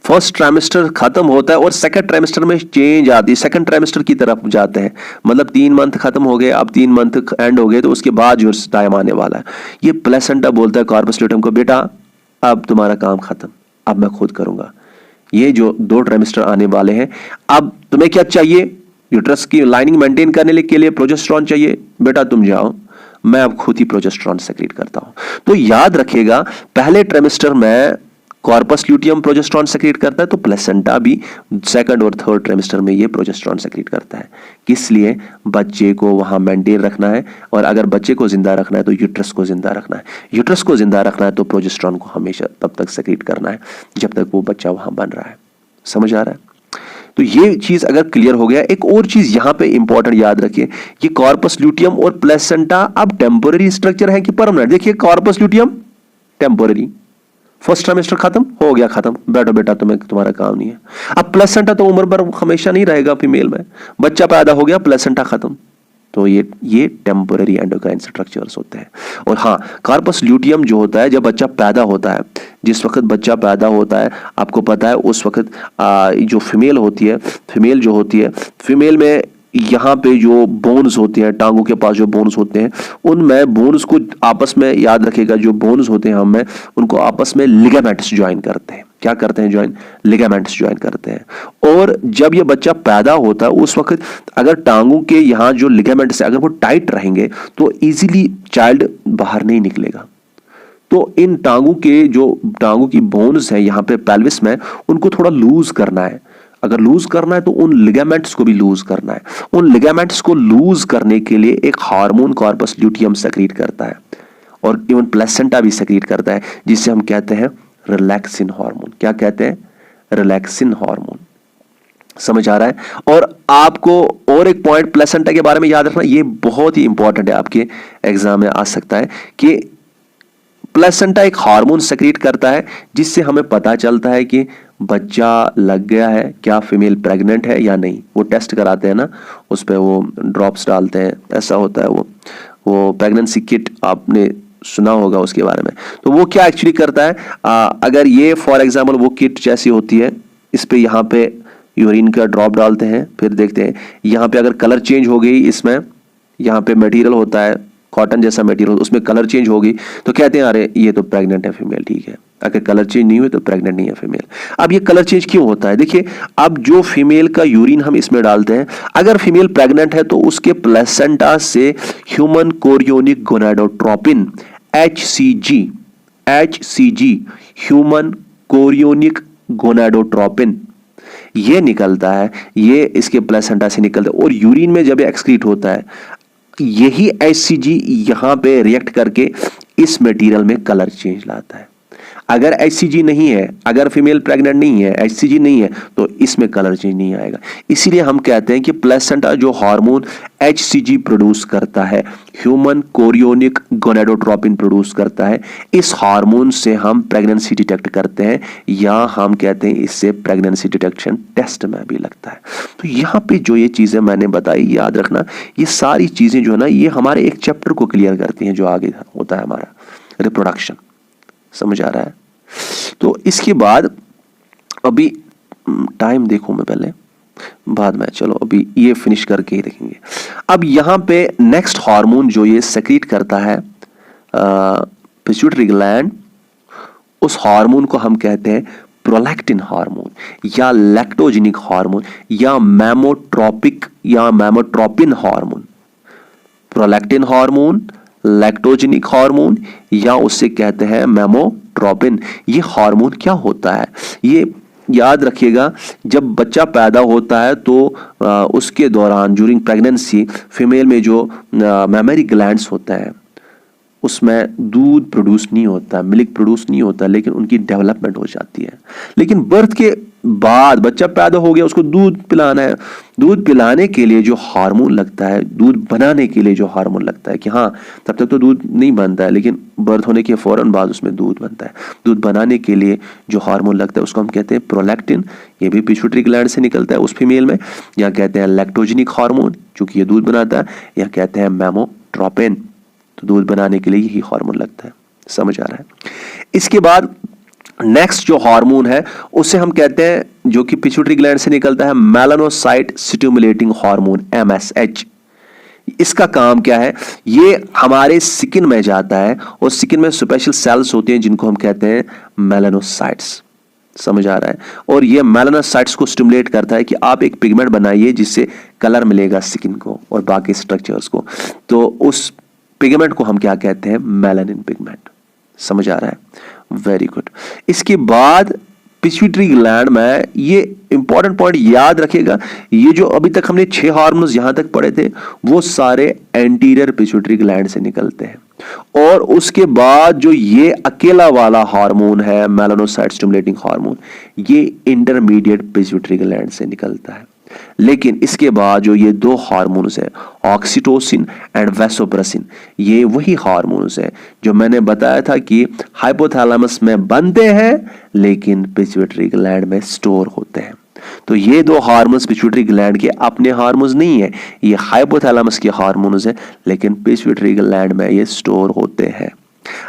फर्स्ट ट्राइमेस्टर खत्म होता है और सेकंड ट्राइमेस्टर में चेंज आती है, सेकंड ट्राइमेस्टर की तरफ जाते हैं, मतलब 3 मंथ खत्म हो गए, अब 3 मंथ एंड हो गए, तो उसके बाद जो टाइम आने वाला है, ये प्लेसेंटा बोलता है कॉर्पस ल्यूटियम को, बेटा अब तुम्हारा काम खत्म, अब मैं खुद करूंगा। ये जो 2 ट्राइमेस्टर आने वाले हैं, अब तुम्हें क्या चाहिए, यूट्रस की लाइनिंग मेंटेन करने के लिए प्रोजेस्टेरॉन चाहिए, बेटा तुम जाओ, मैं अब खुद ही प्रोजेस्टेरॉन सेक्रेट करता हूं। तो याद रखिएगा, पहले ट्राइमेस्टर में कॉर्पस ल्यूटियम प्रोजेस्टेरॉन सेक्रेट करता है, तो प्लेसेंटा भी सेकंड और थर्ड ट्राइमेस्टर में ये प्रोजेस्टेरॉन सेक्रेट करता है। किस लिए, बच्चे को वहां मेंटेन रखना है, और अगर बच्चे को जिंदा रखना है तो यूट्रस को जिंदा रखना है। यूट्रस को जिंदा रखना है तो प्रोजेस्टेरॉन को हमेशा तब तक सेक्रेट करना है जब तक वो बच्चा वहां बन रहा है। समझ आ रहा है? तो ये चीज अगर क्लियर हो गया, एक और चीज यहां पे इंपॉर्टेंट याद रखिए, ये कॉर्पस ल्यूटियम और प्लेसेंटा अब टेम्पोररी स्ट्रक्चर है कि परमानेंट। देखिए corpus luteum temporary, first trimester खत्म हो गया, खत्म, बैठो बेटा तुम्हारा काम नहीं है। अब प्लेसेंटा तो उम्र भर हमेशा नहीं रहेगा फीमेल में, बच्चा पैदा हो गया, प्लेसेंटा खत्म, तो ये टेम्पोररी एंडोक्राइन स्ट्रक्चर्स होते हैं। और हाँ, कार्पस ल्यूटियम जो होता है जब बच्चा पैदा होता है, जिस वक्त बच्चा पैदा होता है आपको पता है उस वक्त जो फीमेल होती है, फीमेल में यहाँ पे जो बोन्स होते हैं, टांगों के पास जो बोन्स होते हैं, उनमें बोन्स को आपस में, याद रखिएगा, जो बोन्स होते हैं हमें उनको आपस में लिगामेंट्स ज्वाइन करते हैं। क्या करते हैं? ज्वाइन, लिगामेंट्स ज्वाइन करते हैं। और जब ये बच्चा पैदा होता है उस वक्त अगर टांगों के यहाँ जो लिगामेंट्स है अगर वो टाइट रहेंगे तो इजीली चाइल्ड बाहर नहीं निकलेगा। तो इन टांगों की बोन्स है यहाँ पे पेल्विस में, उनको थोड़ा लूज करना है। अगर लूज करना है तो उन लिगामेंट्स को भी लूज करना है। उन लिगामेंट्स को लूज करने के लिए एक हार्मोन कार्पस ल्यूटियम सेक्रीट करता है, और इवन प्लेसेंटा भी सेक्रीट करता है, जिसे हम कहते हैं रिलैक्सिन हार्मोन। क्या कहते हैं? Relaxin hormone. समझ आ रहा है? और आपको और एक पॉइंट प्लेसेंटा के बारे में याद रखना, ये बहुत ही इंपॉर्टेंट है, आपके एग्जाम में आ सकता है कि प्लेसेंटा एक हार्मोन सेक्रेट करता है जिससे हमें पता चलता है कि बच्चा लग गया है, क्या फीमेल प्रेग्नेंट है या नहीं। वो टेस्ट कराते हैं ना, उस पर वो ड्रॉप्स डालते हैं, ऐसा होता है। वो प्रेगनेंसी किट आपने सुना होगा उसके बारे में। तो वो क्या एक्चुअली करता है, अगर ये फॉर एग्जाम्पल वो किट जैसी होती है, इस पे यहाँ पे यूरिन का ड्रॉप डालते हैं, फिर देखते हैं यहाँ पे अगर कलर चेंज हो गई, इसमें यहाँ पे मटेरियल होता है कॉटन जैसा मटेरियल, उसमें कलर चेंज होगी तो कहते हैं अरे ये तो प्रेग्नेंट है फीमेल, ठीक है। अगर कलर चेंज नहीं हुए तो प्रेग्नेंट नहीं है फीमेल। अब ये कलर चेंज क्यों होता है? देखिए, अब जो फीमेल का यूरिन हम इसमें डालते हैं, अगर फीमेल प्रेग्नेंट है तो उसके प्लेसेंटा से human chorionic gonadotropin HCG human chorionic gonadotropin ये निकलता है, ये इसके प्लेसेंटा से निकलता है। और यूरिन में जब एक्सक्रीट होता है, यही HCG यहां पे रिएक्ट करके इस मटेरियल में कलर चेंज लाता है। अगर HCG नहीं है, अगर फीमेल प्रेग्नेंट नहीं है, HCG नहीं है, तो इसमें कलर चेंज नहीं आएगा। इसीलिए हम कहते हैं कि प्लेसेंटा जो हार्मोन HCG प्रोड्यूस करता है, ह्यूमन कोरियोनिक गोनाडोट्रोपिन प्रोड्यूस करता है, इस हार्मोन से हम प्रेगनेंसी डिटेक्ट करते हैं, या हम कहते हैं इससे प्रेगनेंसी डिटेक्शन टेस्ट में भी लगता है। तो यहाँ पे जो ये चीजें मैंने बताई, याद रखना, ये सारी चीजें जो है ना, ये हमारे एक चैप्टर को क्लियर करती हैं जो आगे होता है हमारा रिप्रोडक्शन। समझ आ रहा है? तो इसके बाद अभी टाइम देखो मैं पहले, बाद में, चलो अभी ये फिनिश करके ही देखेंगे। अब यहां पे नेक्स्ट हार्मोन जो ये सेक्रीट करता है पिट्यूटरी ग्लैंड, उस हार्मोन को हम कहते हैं प्रोलैक्टिन हार्मोन या लैक्टोजेनिक हार्मोन या mammotropin hormone. Prolactin hormone, lactogenic hormone, या उससे कहते हैं मैमोट्रोपिन। ये हार्मोन क्या होता है? ये याद रखिएगा, जब बच्चा पैदा होता है तो उसके दौरान ड्यूरिंग प्रेगनेंसी फीमेल में जो मैमरी ग्लैंड्स होता है उसमें दूध प्रोड्यूस नहीं होता, मिल्क प्रोड्यूस नहीं होता, लेकिन उनकी डेवलपमेंट हो जाती है। लेकिन बर्थ के बाद बच्चा पैदा हो गया, उसको दूध पिलाना है। दूध पिलाने के लिए जो हार्मोन लगता है, दूध बनाने के लिए जो हार्मोन लगता है, कि हाँ तब तक तो दूध नहीं बनता है, लेकिन बर्थ होने के फौरन बाद उसमें दूध बनता है। दूध बनाने के लिए जो हार्मोन लगता है उसको हम कहते हैं प्रोलैक्टिन। ये भी पिट्यूटरी ग्लैंड से निकलता है उस फीमेल में। या कहते हैं लैक्टोजेनिक हार्मोन चूंकि ये दूध बनाता है, या कहते हैं मैमोट्रोपिन, तो दूध बनाने के लिए यही हार्मोन लगता है। समझ आ रहा है? इसके बाद नेक्स्ट जो हार्मोन है उसे हम कहते हैं, जो कि पिट्यूटरी ग्लैंड से निकलता है, मेलानोसाइट स्टिमुलेटिंग हार्मोन MSH। इसका काम क्या है? ये हमारे स्किन में जाता है और स्किन में स्पेशल सेल्स होते हैं जिनको हम कहते हैं मेलानोसाइट्स। समझ आ रहा है? और ये मेलानोसाइट्स को स्टिमुलेट करता है कि आप एक पिगमेंट बनाइए जिससे कलर मिलेगा स्किन को और बाकी स्ट्रक्चर्स को। तो उस पिगमेंट को हम क्या कहते हैं? Melanin pigment. समझ आ रहा है? Very good. इसके बाद पिट्यूटरी ग्लैंड में ये इंपॉर्टेंट पॉइंट याद रखिएगा, ये जो अभी तक हमने 6 हार्मोन्स यहां तक पढ़े थे वो सारे एंटीरियर पिट्यूटरी ग्लैंड से निकलते हैं। और उसके बाद जो ये अकेला वाला हार्मोन है मेलानोसाइट स्टिमुलेटिंग हार्मोन, ये इंटरमीडिएट पिट्यूटरी ग्लैंड से निकलता है। लेकिन इसके बाद जो ये 2 हार्मोन्स हैं, ऑक्सीटोसिन एंड वैसोप्रेसिन, ये वही हार्मोन्स हैं जो मैंने बताया था कि हाइपोथैलेमस में बनते हैं लेकिन पिट्यूटरी ग्लैंड में स्टोर होते हैं। तो ये दो हार्मोन्स पिट्यूटरी ग्लैंड के अपने हार्मोन्स नहीं है, ये हाइपोथैलेमस के हार्मोन्स है, लेकिन पिट्यूटरी ग्लैंड में ये स्टोर होते हैं।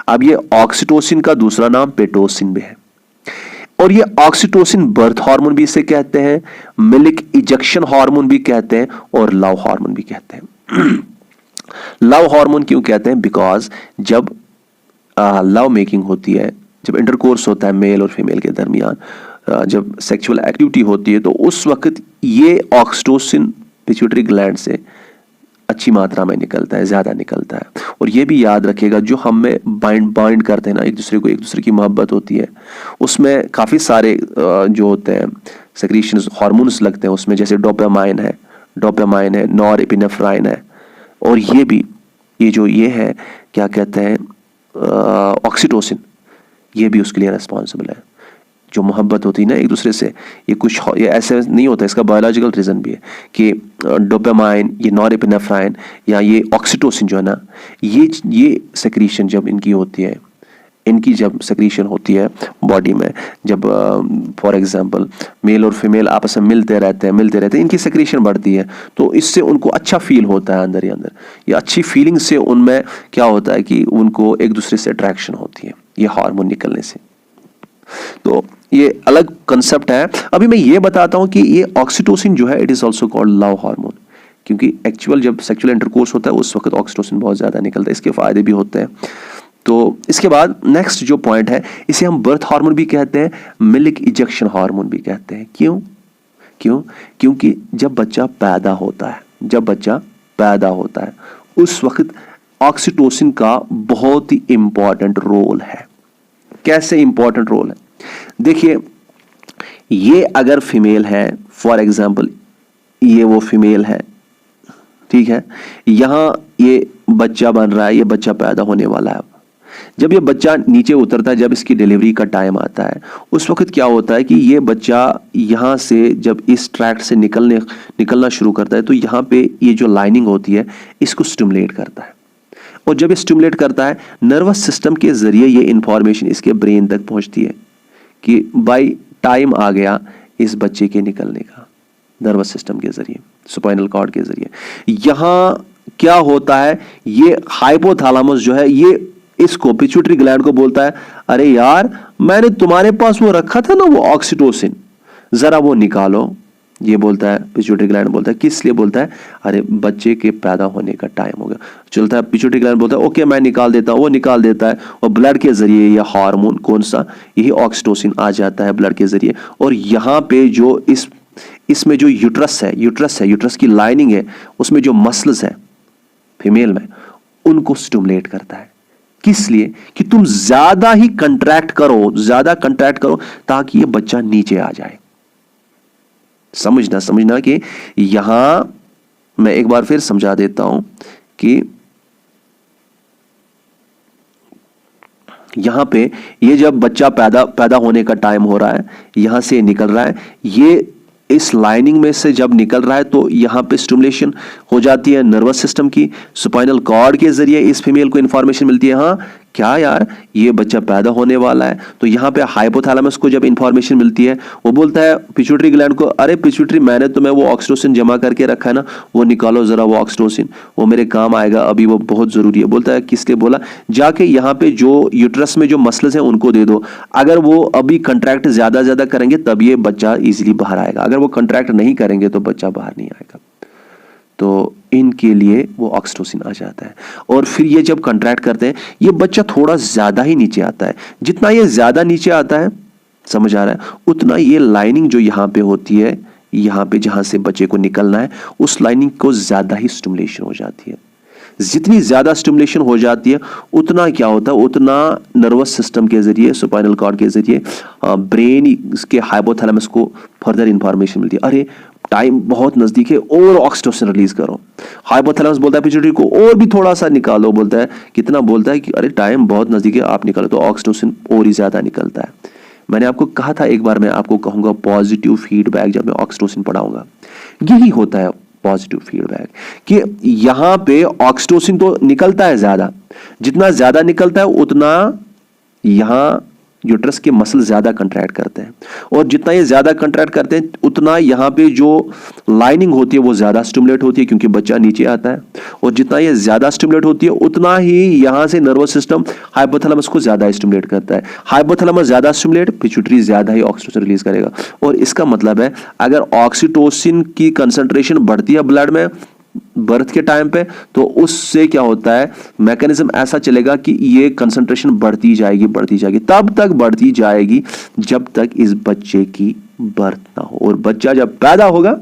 अब ये ऑक्सीटोसिन का दूसरा नाम पिटोसिन भी है, और ये ऑक्सीटोसिन बर्थ हार्मोन भी इसे कहते हैं, मिल्क इजेक्शन हार्मोन भी कहते हैं, और लव हार्मोन भी कहते हैं। लव हार्मोन क्यों कहते हैं? बिकॉज जब लव मेकिंग होती है, जब इंटरकोर्स होता है मेल और फीमेल के दरमियान, जब सेक्सुअल एक्टिविटी होती है, तो उस वक्त ये ऑक्सीटोसिन पिट्यूटरी ग्लैंड से अच्छी मात्रा में निकलता है, ज्यादा निकलता है। और ये भी याद रखिएगा, जो हमें बाइंड करते हैं ना एक दूसरे को, एक दूसरे की मोहब्बत होती है, उसमें काफी सारे जो होते हैं सेक्रीशंस हार्मोन्स लगते हैं उसमें, जैसे डोपामाइन है, नॉरएपिनेफ्राइन है, और ये भी ये है क्या कहते हैं ऑक्सीटोसिन, ये भी उसके लिए रिस्पॉन्सिबल है। जो मोहब्बत होती है ना एक दूसरे से, ये ऐसे नहीं होता, इसका बायोलॉजिकल रीजन भी है कि डोपामाइन, ये नॉरएपिनेफ्राइन या ये ऑक्सीटोसिन जो है ना, ये सेक्रीशन जब इनकी होती है, इनकी जब सेक्रीशन होती है बॉडी में, जब फॉर एग्जांपल मेल और फीमेल आपस में मिलते रहते हैं, इनकी सेक्रीशन बढ़ती है, तो इससे उनको अच्छा फील होता है अंदर ही अंदर। ये अच्छी फीलिंग से उनमें क्या होता है कि उनको एक दूसरे से अट्रैक्शन होती है, ये हार्मोन निकलने से। तो ये अलग कंसेप्ट है। अभी मैं ये बताता हूं कि ये ऑक्सीटोसिन जो है, it is also called love hormone, क्योंकि एक्चुअल जब सेक्सुअल इंटरकोर्स होता है उस वक्त ऑक्सीटोसिन बहुत ज्यादा निकलता है, इसके फायदे भी होते हैं। तो इसके बाद नेक्स्ट जो पॉइंट है, इसे हम बर्थ हार्मोन भी कहते हैं, मिल्क इजेक्शन हार्मोन भी कहते हैं। क्योंकि जब बच्चा पैदा होता है उस वक्त ऑक्सीटोसिन का बहुत ही इंपॉर्टेंट रोल है। कैसे इंपॉर्टेंट रोल है? देखिए, ये अगर फीमेल है, फॉर एग्जाम्पल ये वो फीमेल है, ठीक है, यहां ये बच्चा बन रहा है, ये बच्चा पैदा होने वाला है। जब ये बच्चा नीचे उतरता है, जब इसकी डिलीवरी का टाइम आता है, उस वक्त क्या होता है कि ये बच्चा यहां से जब इस ट्रैक्ट से निकलना शुरू करता है, तो यहां पे ये जो लाइनिंग होती है इसको स्टिमुलेट करता है, और जब ये स्टिमुलेट करता है, नर्वस सिस्टम के जरिए ये इंफॉर्मेशन इसके ब्रेन तक पहुंचती है कि भाई टाइम आ गया इस बच्चे के निकलने का, नर्वस सिस्टम के जरिए, स्पाइनल कॉर्ड के जरिए। यहां क्या होता है, ये हाइपोथैलेमस जो है, ये इसको पिट्यूटरी ग्लैंड को बोलता है, अरे यार मैंने तुम्हारे पास वो रखा था ना, वो ऑक्सीटोसिन, जरा वो निकालो। ये बोलता है, पिट्यूटरी ग्लैंड बोलता है, किस लिए बोलता है? अरे बच्चे के पैदा होने का टाइम हो गया। चलता है, पिट्यूटरी ग्लैंड बोलता है ओके मैं निकाल देता हूं, वो निकाल देता है, और ब्लड के जरिए ये हार्मोन कौन सा, यही ऑक्सीटोसिन आ जाता है ब्लड के जरिए, और यहाँ पे जो इसमें जो यूट्रस की लाइनिंग है, उसमें जो मसल्स है फीमेल में, उनको स्टिमुलेट करता है। किस लिए? कि तुम ज्यादा कंट्रैक्ट करो ताकि ये बच्चा नीचे आ जाए। समझना कि यहां मैं एक बार फिर समझा देता हूं कि यहां पे ये जब बच्चा पैदा होने का टाइम हो रहा है, यहां से निकल रहा है, ये इस लाइनिंग में से जब निकल रहा है, तो यहां पे स्टिमुलेशन हो जाती है नर्वस सिस्टम की, स्पाइनल कॉर्ड के जरिए इस फीमेल को इंफॉर्मेशन मिलती है, हाँ क्या यार ये बच्चा पैदा होने वाला है। तो यहाँ पे हाइपोथैलेमस को जब इंफॉर्मेशन मिलती है, वो बोलता है पिट्यूटरी ग्लैंड को, अरे पिट्यूटरी मैंने तुम्हें वो ऑक्सीटोसिन जमा करके रखा है ना, वो निकालो जरा वो ऑक्सीटोसिन, वो मेरे काम आएगा, अभी वो बहुत जरूरी है। बोलता है किस लिए? बोला जाके यहाँ पे जो यूट्रस में जो मसल्स हैं उनको दे दो, अगर वो अभी कंट्रैक्ट ज्यादा करेंगे तब ये बच्चा इजीली बाहर आएगा, अगर वो कंट्रैक्ट नहीं करेंगे तो बच्चा बाहर नहीं आएगा। तो इनके लिए वो ऑक्सीटोसिन आ जाता है, और फिर ये जब कंट्रैक्ट करते हैं, ये बच्चा थोड़ा ज्यादा ही नीचे आता है। जितना ये ज्यादा नीचे आता है, समझ आ रहा है, उतना ये लाइनिंग जो यहाँ पे होती है, यहाँ पे जहां से बच्चे को निकलना है, उस लाइनिंग को ज्यादा ही स्टिमुलेशन हो जाती है। जितनी ज्यादा स्टिमुलेशन हो जाती है, उतना क्या होता है, उतना नर्वस सिस्टम के जरिए, स्पाइनल कॉर्ड के जरिए ब्रेन के हाइपोथैलेमस को फर्दर इंफॉर्मेशन मिलती है, अरे टाइम बहुत नजदीक है और ऑक्सीटोसिन रिलीज करो। हाइपोथैलेमस बोलता है पिट्यूटरी को और भी थोड़ा सा निकालो, बोलता है कितना? बोलता है कि अरे टाइम बहुत नजदीक है, आप निकालो, तो ऑक्सीटोसिन और ही ज्यादा निकलता है। मैंने आपको कहा था, एक बार मैं आपको कहूंगा पॉजिटिव फीडबैक जब मैं ऑक्सीटोसिन पढ़ाऊंगा, यही होता है पॉजिटिव फीडबैक, कि यहां पे ऑक्सीटोसिन तो निकलता है ज्यादा, जितना ज्यादा निकलता है उतना यहां यूट्रस के मसल ज्यादा कंट्रैक्ट करते हैं, और जितना ये ज्यादा कंट्रैक्ट करते हैं उतना यहाँ पे जो लाइनिंग होती है वो ज्यादा स्टिमुलेट होती है, क्योंकि बच्चा नीचे आता है, और जितना ये ज्यादा स्टिमुलेट होती है उतना ही यहाँ से नर्वस सिस्टम हाइपोथैलेमस को ज्यादा स्टिमुलेट करता है। हाइपोथैलेमस ज्यादा स्टिमुलेट, पिट्यूटरी ज्यादा ही ऑक्सीटोसिन रिलीज करेगा। और इसका मतलब है अगर ऑक्सीटोसिन की कंसंट्रेशन बढ़ती है ब्लड में बर्थ के टाइम पे, तो उससे क्या होता है, मैकेनिज्म ऐसा चलेगा कि ये कंसंट्रेशन बढ़ती जाएगी तब तक बढ़ती जाएगी जब तक इस बच्चे की बर्थ ना हो, और बच्चा जब पैदा होगा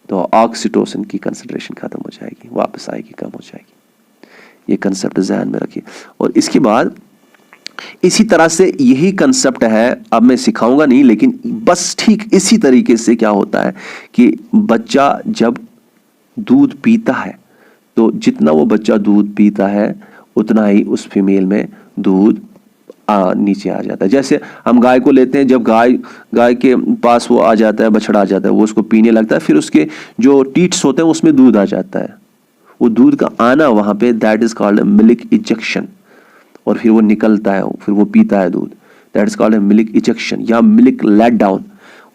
तो ऑक्सीटोसिन की कंसंट्रेशन खत्म हो जाएगी, वापस आएगी, कम हो जाएगी। ये कंसेप्ट ध्यान में रखिए। और इसके बाद इसी तरह से यही कंसेप्ट है, अब मैं सिखाऊंगा नहीं, लेकिन बस ठीक इसी तरीके से क्या होता है कि बच्चा जब दूध पीता है तो जितना वो बच्चा दूध पीता है उतना ही उस फीमेल में दूध नीचे आ जाता है। जैसे हम गाय को लेते हैं, जब गाय के पास वो आ जाता है, बछड़ा आ जाता है, वो उसको पीने लगता है, फिर उसके जो टीट्स होते हैं उसमें दूध आ जाता है। वो दूध का आना वहां पे that is called milk ejection, और फिर वो निकलता है, फिर वो पीता है दूध, that is called milk ejection या मिल्क लेट डाउन।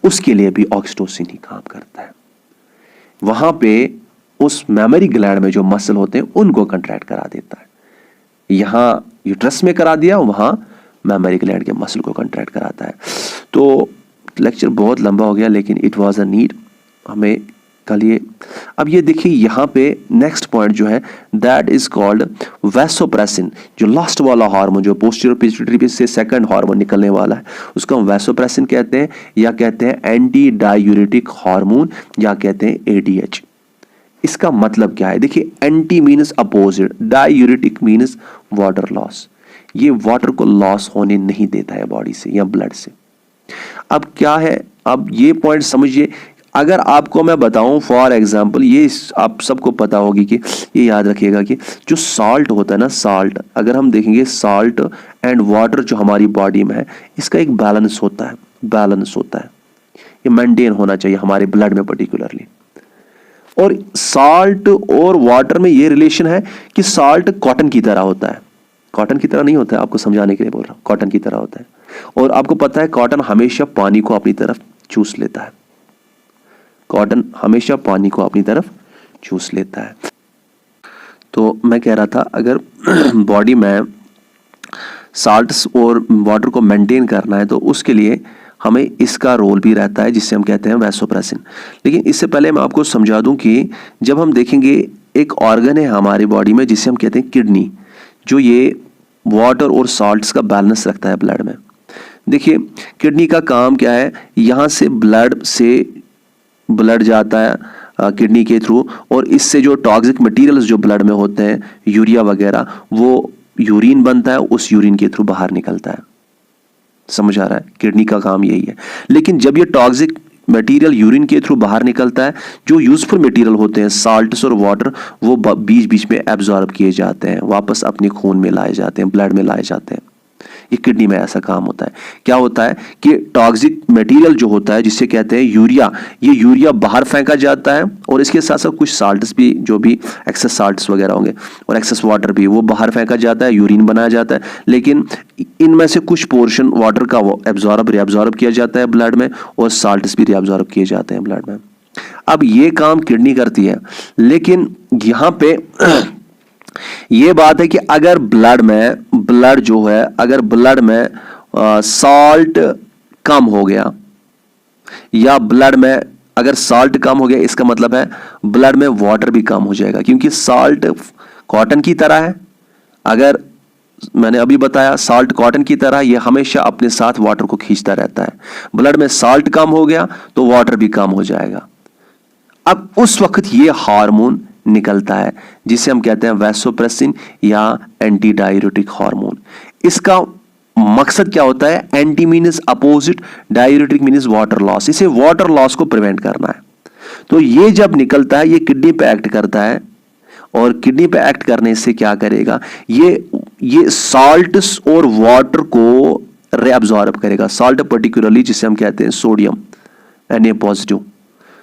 उसके लिए भी ऑक्सीटोसिन ही काम करता है। वहां पे उस मेमोरी ग्लैंड में जो मसल होते हैं उनको कंट्रैक्ट करा देता है। यहां यूट्रस में करा दिया, वहां मेमोरी ग्लैंड के मसल को कंट्रैक्ट कराता है। तो लेक्चर बहुत लंबा हो गया, लेकिन इट वाज अ नीड हमें कल ये। अब ये देखिए यहाँ पे नेक्स्ट पॉइंट जो है दैट इज कॉल्ड वैसोप्रेसिन। जो लास्ट वाला हार्मोन जो पोस्टीरियर पिट्यूटरी से सेकंड हार्मोन निकलने वाला है उसको हम वैसोप्रेसिन कहते हैं, या कहते हैं एंटी डायूरेटिक हार्मोन, या कहते हैं एडीएच। इसका मतलब क्या है, देखिए anti means opposite, diuretic means water loss. ये वाटर को लॉस होने नहीं देता है बॉडी से या ब्लड से। अब क्या है, अब ये पॉइंट समझिए। अगर आपको मैं बताऊं फॉर एग्जांपल, ये आप सबको पता होगी कि ये याद रखिएगा कि जो साल्ट होता है ना, साल्ट अगर हम देखेंगे साल्ट एंड वाटर जो हमारी बॉडी में है इसका एक बैलेंस होता है, ये मेंटेन होना चाहिए हमारे ब्लड में पर्टिकुलरली। और साल्ट और वाटर में ये रिलेशन है कि साल्ट कॉटन की तरह होता है, कॉटन की तरह नहीं होता है, आपको समझाने के लिए बोल रहा हूं, कॉटन की तरह होता है। और आपको पता है कॉटन हमेशा पानी को अपनी तरफ चूस लेता है, कॉटन हमेशा पानी को अपनी तरफ चूस लेता है। तो मैं कह रहा था अगर बॉडी में साल्ट्स और वाटर को मेंटेन करना है तो उसके लिए हमें इसका रोल भी रहता है, जिससे हम कहते हैं वैसोप्रेसिन। लेकिन इससे पहले मैं आपको समझा दूं कि जब हम देखेंगे एक ऑर्गन है हमारी बॉडी में जिसे हम कहते हैं किडनी, जो ये वाटर और साल्ट्स का बैलेंस रखता है ब्लड में। देखिए किडनी का काम क्या है, यहाँ से ब्लड जाता है किडनी के थ्रू, और इससे जो टॉक्सिक मटेरियल्स जो ब्लड में होते हैं, यूरिया वगैरह, वो यूरिन बनता है, उस यूरिन के थ्रू बाहर निकलता है। समझ आ रहा है, किडनी का काम यही है। लेकिन जब ये टॉक्सिक मटेरियल यूरिन के थ्रू बाहर निकलता है, जो यूजफुल मटेरियल होते हैं साल्ट्स और वाटर, वो बीच बीच में एब्जॉर्ब किए जाते हैं, वापस अपने खून में लाए जाते हैं, ब्लड में लाए जाते हैं। ये किडनी में ऐसा काम होता है। क्या होता है कि टॉक्सिक मटेरियल जो होता है जिसे कहते हैं यूरिया, ये यूरिया बाहर फेंका जाता है, और इसके साथ साथ कुछ साल्ट्स भी, जो भी एक्सेस साल्ट्स वगैरह होंगे और एक्सेस वाटर भी, वो बाहर फेंका जाता है, यूरिन बनाया जाता है। लेकिन इनमें से कुछ पोर्शन वाटर का वो रिएब्जॉर्ब किया जाता है ब्लड में, और साल्ट्स भी रिएब्जॉर्ब किए जाते हैं ब्लड में। अब ये काम किडनी करती है। लेकिन यहाँ पे ये बात है कि अगर ब्लड में साल्ट कम हो गया, या ब्लड में अगर साल्ट कम हो गया, इसका मतलब है ब्लड में वाटर भी कम हो जाएगा, क्योंकि साल्ट कॉटन की तरह है। अगर मैंने अभी बताया साल्ट कॉटन की तरह, ये हमेशा अपने साथ वाटर को खींचता रहता है। ब्लड में साल्ट कम हो गया तो वाटर भी कम हो जाएगा। अब उस वक्त ये हार्मोन निकलता है जिसे हम कहते हैं वैसोप्रेसिन या एंटी डायूरेटिक हार्मोन। इसका मकसद क्या होता है, anti means opposite, diuretic means water loss. इसे वाटर लॉस को प्रिवेंट करना है। तो ये जब निकलता है ये किडनी पे एक्ट करता है, और किडनी पे एक्ट करने से क्या करेगा, ये साल्ट्स और वाटर को रिएब्जॉर्ब करेगा। साल्ट पर्टिकुलरली जिसे हम कहते हैं सोडियम Na+,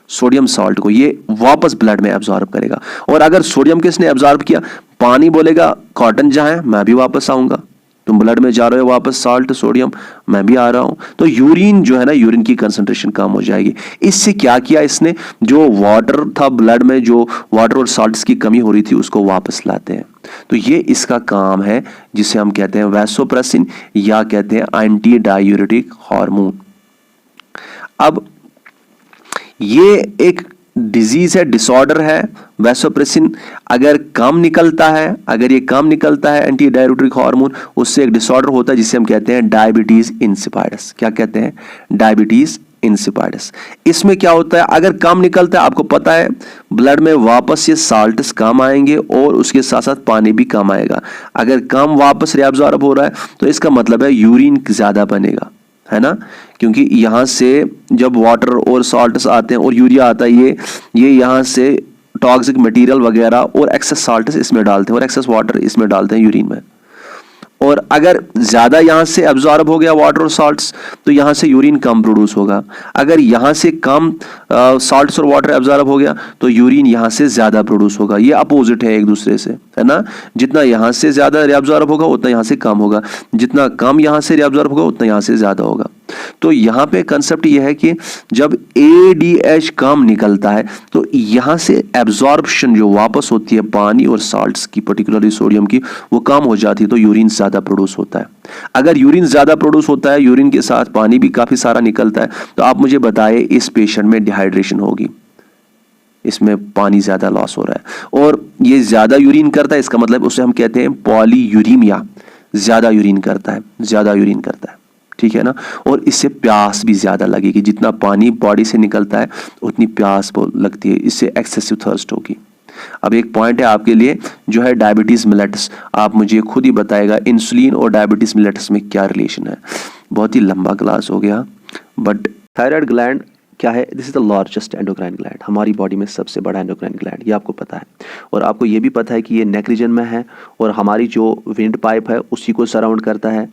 सोडियम साल्ट को ये वापस ब्लड में एब्जॉर्ब करेगा। और अगर सोडियम किसने एब्जॉर्ब किया, पानी बोलेगा कॉटन जहां है मैं भी वापस आऊंगा, तुम ब्लड में जा रहे हो वापस साल्ट सोडियम, मैं भी आ रहा हूं, तो यूरिन जो है ना, यूरिन की कंसंट्रेशन कम हो जाएगी। इससे क्या किया इसने, जो वाटर था ब्लड में, जो वाटर और साल्ट्स की कमी हो रही थी उसको वापस लाते हैं। तो ये इसका काम है, जिसे हम कहते हैं वैसोप्रेसिन या कहते हैं एंटी डायूरेटिक हार्मोन। अब ये एक डिजीज है, डिसऑर्डर है। वैसोप्रेसिन अगर कम निकलता है, अगर ये कम निकलता है एंटी डायरेटिक हार्मोन, उससे एक डिसऑर्डर होता है जिसे हम कहते हैं डायबिटीज इंसिपिडस। क्या कहते हैं, डायबिटीज इंसिपिडस। इसमें क्या होता है, अगर कम निकलता है, आपको पता है ब्लड में वापस ये साल्ट्स कम आएंगे और उसके साथ साथ पानी भी कम आएगा। अगर कम वापस रिएब्सॉर्ब हो रहा है तो इसका मतलब है यूरिन ज्यादा बनेगा, है ना, क्योंकि यहां से जब वाटर और साल्ट्स आते हैं और यूरिया आता है, ये यहां से टॉक्सिक मटेरियल वगैरह और एक्सेस साल्ट्स इसमें डालते हैं और एक्सेस वाटर इसमें डालते हैं यूरिन में। और अगर ज्यादा यहां से एब्जॉर्ब हो गया वाटर और साल्ट्स, तो यहां से यूरिन कम प्रोड्यूस होगा। अगर यहां से कम साल्ट्स और वाटर एब्जॉर्ब हो गया तो यूरिन यहां से ज्यादा प्रोड्यूस होगा। ये अपोजिट है एक दूसरे से, है ना। जितना यहां से ज्यादा एब्जॉर्ब होगा उतना यहां से कम होगा, जितना कम यहां से एब्जॉर्ब होगा उतना यहां से ज्यादा होगा। तो यहां पे कंसेप्ट यह है कि जब ADH कम निकलता है तो यहां से एब्जॉर्प्शन जो वापस होती है पानी और साल्ट्स की, पर्टिकुलरली सोडियम की, वो कम हो जाती है, तो यूरिन ज्यादा प्रोड्यूस होता है। अगर यूरिन ज्यादा प्रोड्यूस होता है, यूरिन के साथ पानी भी काफी सारा निकलता है, तो आप मुझे बताइए इस पेशेंट में डिहाइड्रेशन होगी, इसमें पानी ज्यादा लॉस हो रहा है और ये ज्यादा यूरिन करता है, इसका मतलब उसे हम कहते हैं पॉलीयूरीमिया, ज्यादा यूरिन करता है, ज्यादा यूरिन करता है, ठीक है ना। और इससे प्यास भी ज्यादा लगेगी, जितना पानी बॉडी से निकलता है उतनी प्यास लगती है, इससे एक्सेसिव थर्स्ट होगी। अब एक पॉइंट है आपके लिए जो है डायबिटीज मिलेटस, आप मुझे खुद ही बताएगा इंसुलिन और डायबिटीज मिलेटस में क्या रिलेशन है। बहुत ही लंबा क्लास हो गया, बट थायराइड ग्लैंड क्या है, this is the largest endocrine gland, हमारी बॉडी में सबसे बड़ा एंडोक्राइन ग्लैंड, ये आपको पता है। और आपको ये भी पता है कि ये नेक रीजन में है और हमारी जो विंड पाइप है उसी को सराउंड करता है,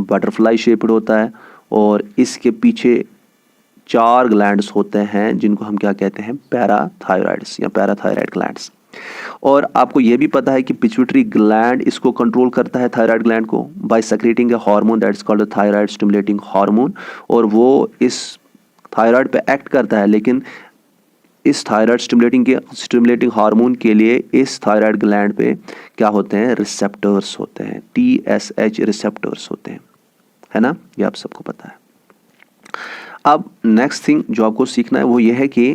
बटरफ्लाई शेप्ड होता है और इसके पीछे 4 ग्लैंड्स होते हैं जिनको हम क्या कहते हैं, पैराथायराइड्स या पैराथायराइड ग्लैंड्स। और आपको यह भी पता है कि पिट्यूटरी ग्लैंड इसको कंट्रोल करता है, थायराइड ग्लैंड को, by secreting a hormone that is called thyroid stimulating hormone. और वो इस थायराइड पे एक्ट करता है, लेकिन इस थायराइड स्टिमुलेटिंग हार्मोन के लिए इस थायराइड ग्लैंड पे क्या होते हैं, रिसेप्टर्स होते हैं, TSH रिसेप्टर्स होते हैं, है ना, ये आप सबको पता है। अब नेक्स्ट थिंग जो आपको सीखना है वो ये है कि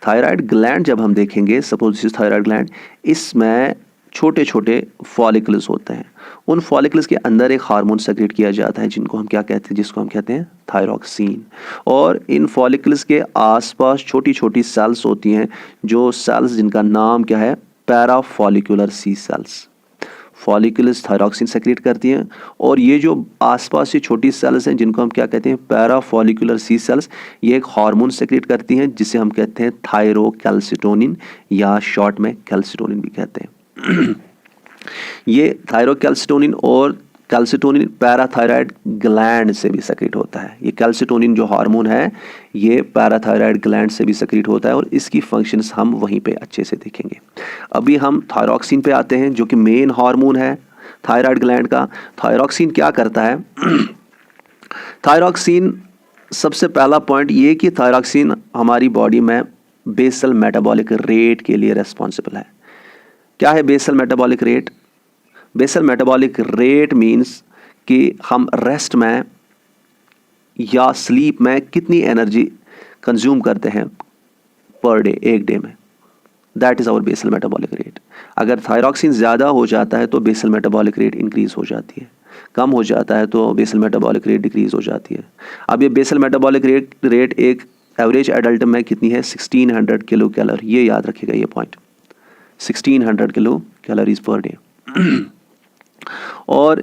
थायराइड ग्लैंड जब हम देखेंगे, suppose this is thyroid gland, इसमें छोटे छोटे फॉलिकल्स होते हैं। उन फॉलिकल्स के अंदर एक हार्मोन सेक्रेट किया जाता है जिसको हम कहते हैं थायरॉक्सिन। और इन फॉलिकल्स के आसपास छोटी छोटी सेल्स होती हैं, जो सेल्स जिनका नाम क्या है, पैराफॉलिकुलर सी सेल्स। फॉलिकल्स थायरॉक्सिन सेक्रेट करती हैं और ये जो आसपास से छोटी सेल्स हैं जिनको हम क्या कहते हैं, पैराफॉलिकुलर सी सेल्स, ये एक हार्मोन सेक्रेट करती हैं जिसे हम कहते हैं थायरोकैल्सिटोनिन या शॉर्ट में कैल्सिटोनिन भी कहते हैं। ये थायरोकैल्सिटोनिन और कैल्सिटोनिन पैराथायराइड ग्लैंड से भी सेक्रेट होता है। ये कैल्सिटोनिन जो हार्मोन है ये पैराथायराइड ग्लैंड से भी सेक्रेट होता है और इसकी फंक्शंस हम वहीं पे अच्छे से देखेंगे। अभी हम थायरॉक्सिन पे आते हैं जो कि मेन हार्मोन है थायराइड ग्लैंड का। थायरॉक्सिन क्या करता है, थायरॉक्सिन सबसे पहला पॉइंट ये कि थायरॉक्सिन हमारी बॉडी में बेसल मेटाबॉलिक रेट के लिए रेस्पॉन्सिबल है। क्या है basal metabolic rate? Basal metabolic rate means कि हम रेस्ट में या स्लीप में कितनी एनर्जी कंज्यूम करते हैं पर डे, एक डे में, that is our basal metabolic rate. अगर थायरॉक्सिन ज़्यादा हो जाता है तो बेसल मेटाबॉलिक रेट इंक्रीज हो जाती है, कम हो जाता है तो बेसल मेटाबॉलिक रेट डिक्रीज हो जाती है। अब ये बेसल मेटाबॉलिक रेट एक एवरेज एडल्ट में कितनी है, 1600 किलो कैलोरी, ये याद रखिएगा ये point, 1600 kilo calories per day. और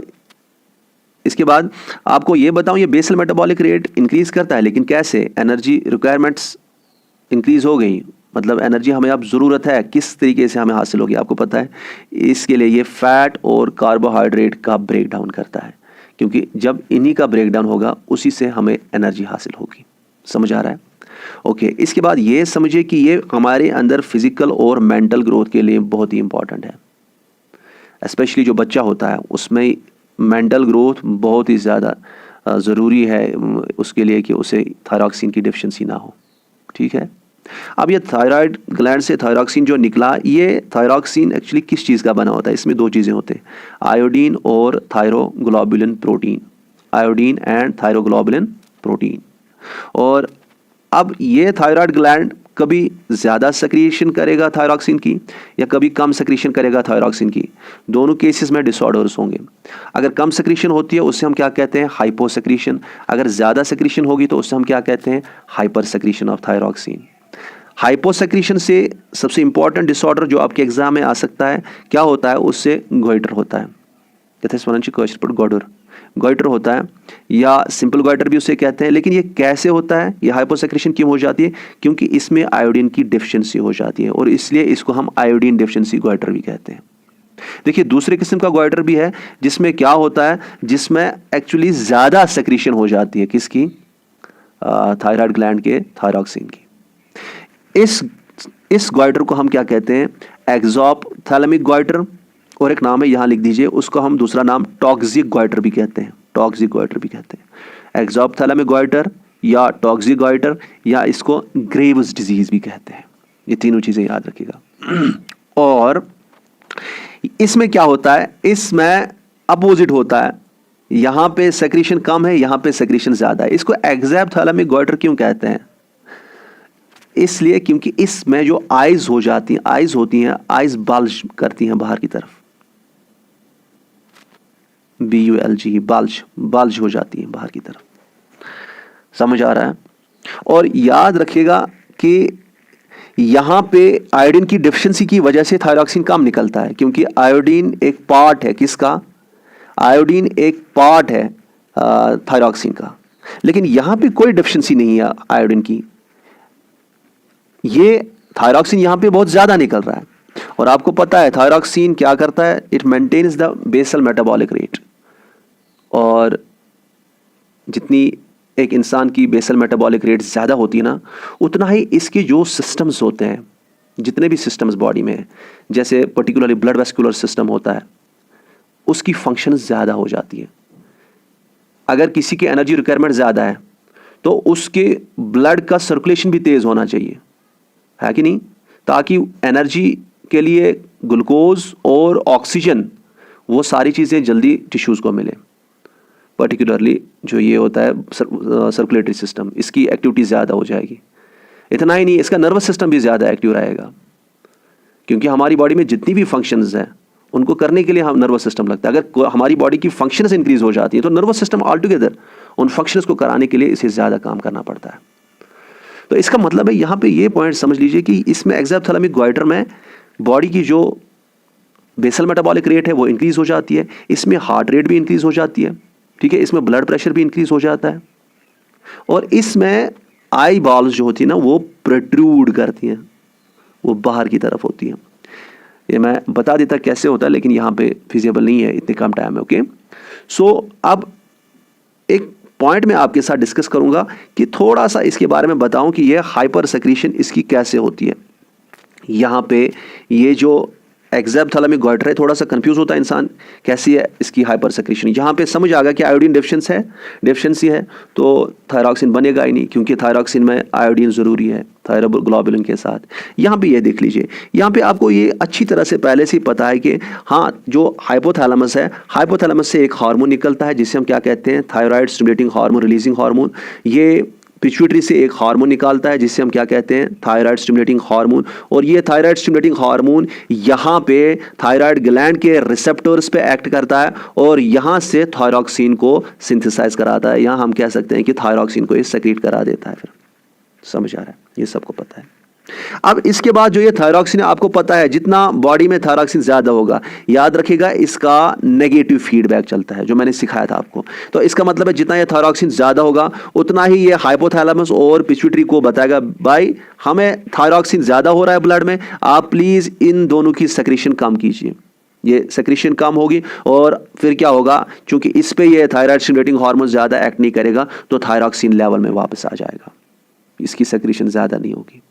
इसके बाद आपको ये बताऊं, ये बेसल मेटाबॉलिक रेट इंक्रीज करता है, लेकिन कैसे? एनर्जी रिक्वायरमेंट्स इंक्रीज हो गई, मतलब एनर्जी हमें अब ज़रूरत है, किस तरीके से हमें हासिल होगी आपको पता है। इसके लिए ये फैट और कार्बोहाइड्रेट का ब्रेक डाउन करता है, क्योंकि जब इन्हीं का ब्रेक डाउन होगा उसी से हमें एनर्जी हासिल होगी। समझ आ रहा है? ओके, इसके बाद ये समझिए कि ये हमारे अंदर फिजिकल और मेंटल ग्रोथ के लिए बहुत ही इंपॉर्टेंट है। स्पेशली जो बच्चा होता है उसमें मेंटल ग्रोथ बहुत ही ज़्यादा ज़रूरी है उसके लिए कि उसे थायरॉक्सिन की डिफिशिएंसी ना हो। ठीक है, अब ये थायराइड ग्लैंड से थायरॉक्सिन जो निकला, ये थायरॉक्सिन एक्चुअली किस चीज़ का बना होता है? इसमें दो चीज़ें होते हैं, आयोडीन और thyroglobulin protein, iodine and thyroglobulin protein. और अब ये थायराइड ग्लैंड कभी ज़्यादा सेक्रीशन करेगा थायरॉक्सिन की या कभी कम सेक्रीशन करेगा थायरॉक्सिन की। दोनों केसेस में डिसऑर्डर्स होंगे। अगर कम सेक्रीशन होती है उससे हम क्या कहते हैं? हाइपोसेक्रीशन। अगर ज़्यादा सेक्रीशन होगी तो उससे हम क्या कहते हैं? Hyper secretion of thyroxine. Hyposecretion से सबसे इंपॉर्टेंट डिसऑर्डर जो आपके एग्जाम में आ सकता है, क्या होता है? उससे गोइटर होता है, गोइटर होता है या सिंपल गोइटर भी उसे कहते हैं। लेकिन ये कैसे होता है? ये हाइपोसेक्रेशन क्यों हो जाती है? क्योंकि इसमें आयोडीन की डेफिशिएंसी हो जाती है और इसलिए इसको हम आयोडीन डेफिशिएंसी गोइटर भी कहते हैं। देखिए, दूसरे किस्म का गोइटर भी है जिसमें क्या होता है, जिसमें एक्चुअली ज्यादा सेक्रीशन हो जाती है। किसकी? थायराइड ग्लैंड के थायरॉक्सिन की। इस गोइटर को हम क्या कहते हैं? एक्सोप्थैलेमिक गोइटर, और एक नाम है यहां लिख दीजिए, उसको हम दूसरा नाम टॉक्सिक गोइटर भी कहते हैं। टॉक्सिक गोइटर भी कहते हैं, एक्सोप्थैलेमिक गोइटर या टॉक्सिक गोइटर, या इसको ग्रेव्स डिजीज भी कहते हैं। ये तीनों चीजें याद रखिएगा। और इसमें क्या होता है? इसमें अपोजिट होता है, यहां पे सेक्रीशन कम है, यहां पे सेक्रीशन ज्यादा है। इसको एक्सोप्थैलेमिक गोइटर क्यों कहते हैं? इसलिए क्योंकि इसमें जो आइज हो जाती हैं, आइज होती हैं, आइज बल्ज करती हैं बाहर की तरफ, BULG, बल्ज हो जाती है बाहर की तरफ। समझ आ रहा है? और याद रखिएगा कि यहां पे आयोडीन की डेफिशिएंसी की वजह से थायरॉक्सिन कम निकलता है, क्योंकि आयोडीन एक पार्ट है। किसका? आयोडीन एक पार्ट है थायरॉक्सिन का। लेकिन यहां पे कोई डेफिशिएंसी नहीं है आयोडीन की, ये थायरॉक्सिन यहां पे बहुत ज्यादा निकल रहा है। और आपको पता है थायरॉक्सिन क्या करता है? It maintains the basal metabolic rate. और जितनी एक इंसान की बेसल मेटाबॉलिक रेट ज़्यादा होती है ना, उतना ही इसके जो सिस्टम्स होते हैं, जितने भी सिस्टम्स बॉडी में, जैसे पर्टिकुलरली ब्लड वेस्कुलर सिस्टम होता है, उसकी फंक्शन ज़्यादा हो जाती है। अगर किसी की एनर्जी रिक्वायरमेंट ज़्यादा है तो उसके ब्लड का सर्कुलेशन भी तेज़ होना चाहिए, है कि नहीं? ताकि एनर्जी के लिए ग्लूकोज और ऑक्सीजन, वो सारी चीज़ें जल्दी टिश्यूज़ को मिले। पर्टिकुलरली जो ये होता है सर्कुलेटरी सिस्टम, इसकी एक्टिविटी ज़्यादा हो जाएगी। इतना ही नहीं, इसका नर्वस सिस्टम भी ज़्यादा एक्टिव रहेगा, क्योंकि हमारी बॉडी में जितनी भी फंक्शंस हैं उनको करने के लिए हम नर्वस सिस्टम लगता है। अगर हमारी बॉडी की फंक्शंस इंक्रीज हो जाती है तो नर्वस सिस्टम ऑल टुगेदर उन फंक्शंस को कराने के लिए इसे ज़्यादा काम करना पड़ता है। तो इसका मतलब है, यहाँ पे ये पॉइंट समझ लीजिए कि इसमें एक्सोप्थैलेमिक गोइटर में बॉडी की जो बेसल मेटाबॉलिक रेट है वो इंक्रीज हो जाती है, इसमें हार्ट रेट भी इंक्रीज हो जाती है, ठीक है, इसमें ब्लड प्रेशर भी इंक्रीज हो जाता है, और इसमें आई बॉल्स जो होती है ना वो प्रोट्रूड करती हैं, वो बाहर की तरफ होती हैं। ये मैं बता देता कैसे होता है, लेकिन यहाँ पे फिजिबल नहीं है, इतने कम टाइम है। ओके, सो अब एक पॉइंट में आपके साथ डिस्कस करूंगा कि थोड़ा सा इसके बारे में बताऊं कि ये हाइपर सेक्रीशन इसकी कैसे होती है। यहाँ पे ये जो एक्सोप्थैलेमिक गोइटर है, थोड़ा सा कंफ्यूज होता है इंसान, कैसी है इसकी हाइपर सेक्रीशन। यहाँ पे समझ आ गया कि आयोडीन डेफिशिएंसी है तो थायरॉक्सिन बनेगा ही नहीं, क्योंकि थायरॉक्सिन में आयोडीन ज़रूरी है थायरोग्लोबुलिन के साथ। यहाँ पे ये देख लीजिए, यहाँ पे आपको ये अच्छी तरह से पहले से ही पता है कि हाँ, जो हाइपोथैलेमस है, हाइपोथैलेमस से एक हार्मोन निकलता है जिसे हम क्या कहते हैं? Thyroid stimulating hormone, releasing hormone. ये पिट्यूटरी से एक हार्मोन निकालता है जिसे हम क्या कहते हैं? Thyroid stimulating hormone. और ये थायराइड स्टिमुलेटिंग हार्मोन यहाँ पे थायराइड ग्लैंड के रिसेप्टर्स पे एक्ट करता है और यहाँ से थायरॉक्सिन को सिंथेसाइज कराता है। यहाँ हम कह सकते हैं कि थायरॉक्सिन को ये सेक्रेट करा देता है। फिर समझ आ रहा है? ये सबको पता है। अब इसके बाद जो ये थायरॉक्सिन है, आपको पता है जितना बॉडी में थायरॉक्सिन ज्यादा होगा, याद रखिएगा इसका नेगेटिव फीडबैक चलता है, जो मैंने सिखाया था आपको। तो इसका मतलब है जितना ये थायरॉक्सिन ज्यादा होगा उतना ही ये हाइपोथैलेमस और पिट्यूटरी को बताएगा, भाई हमें थायरॉक्सिन ज्यादा हो रहा है ब्लड में, आप प्लीज इन दोनों की सेक्रेशन कम कीजिए। ये सेक्रेशन कम होगी और फिर क्या होगा, क्योंकि इस पे ये थायराइड स्टिमुलेटिंग हार्मोन ज्यादा एक्ट नहीं करेगा तो थायरॉक्सिन लेवल में वापस आ जाएगा, इसकी सेक्रेशन ज्यादा नहीं होगी।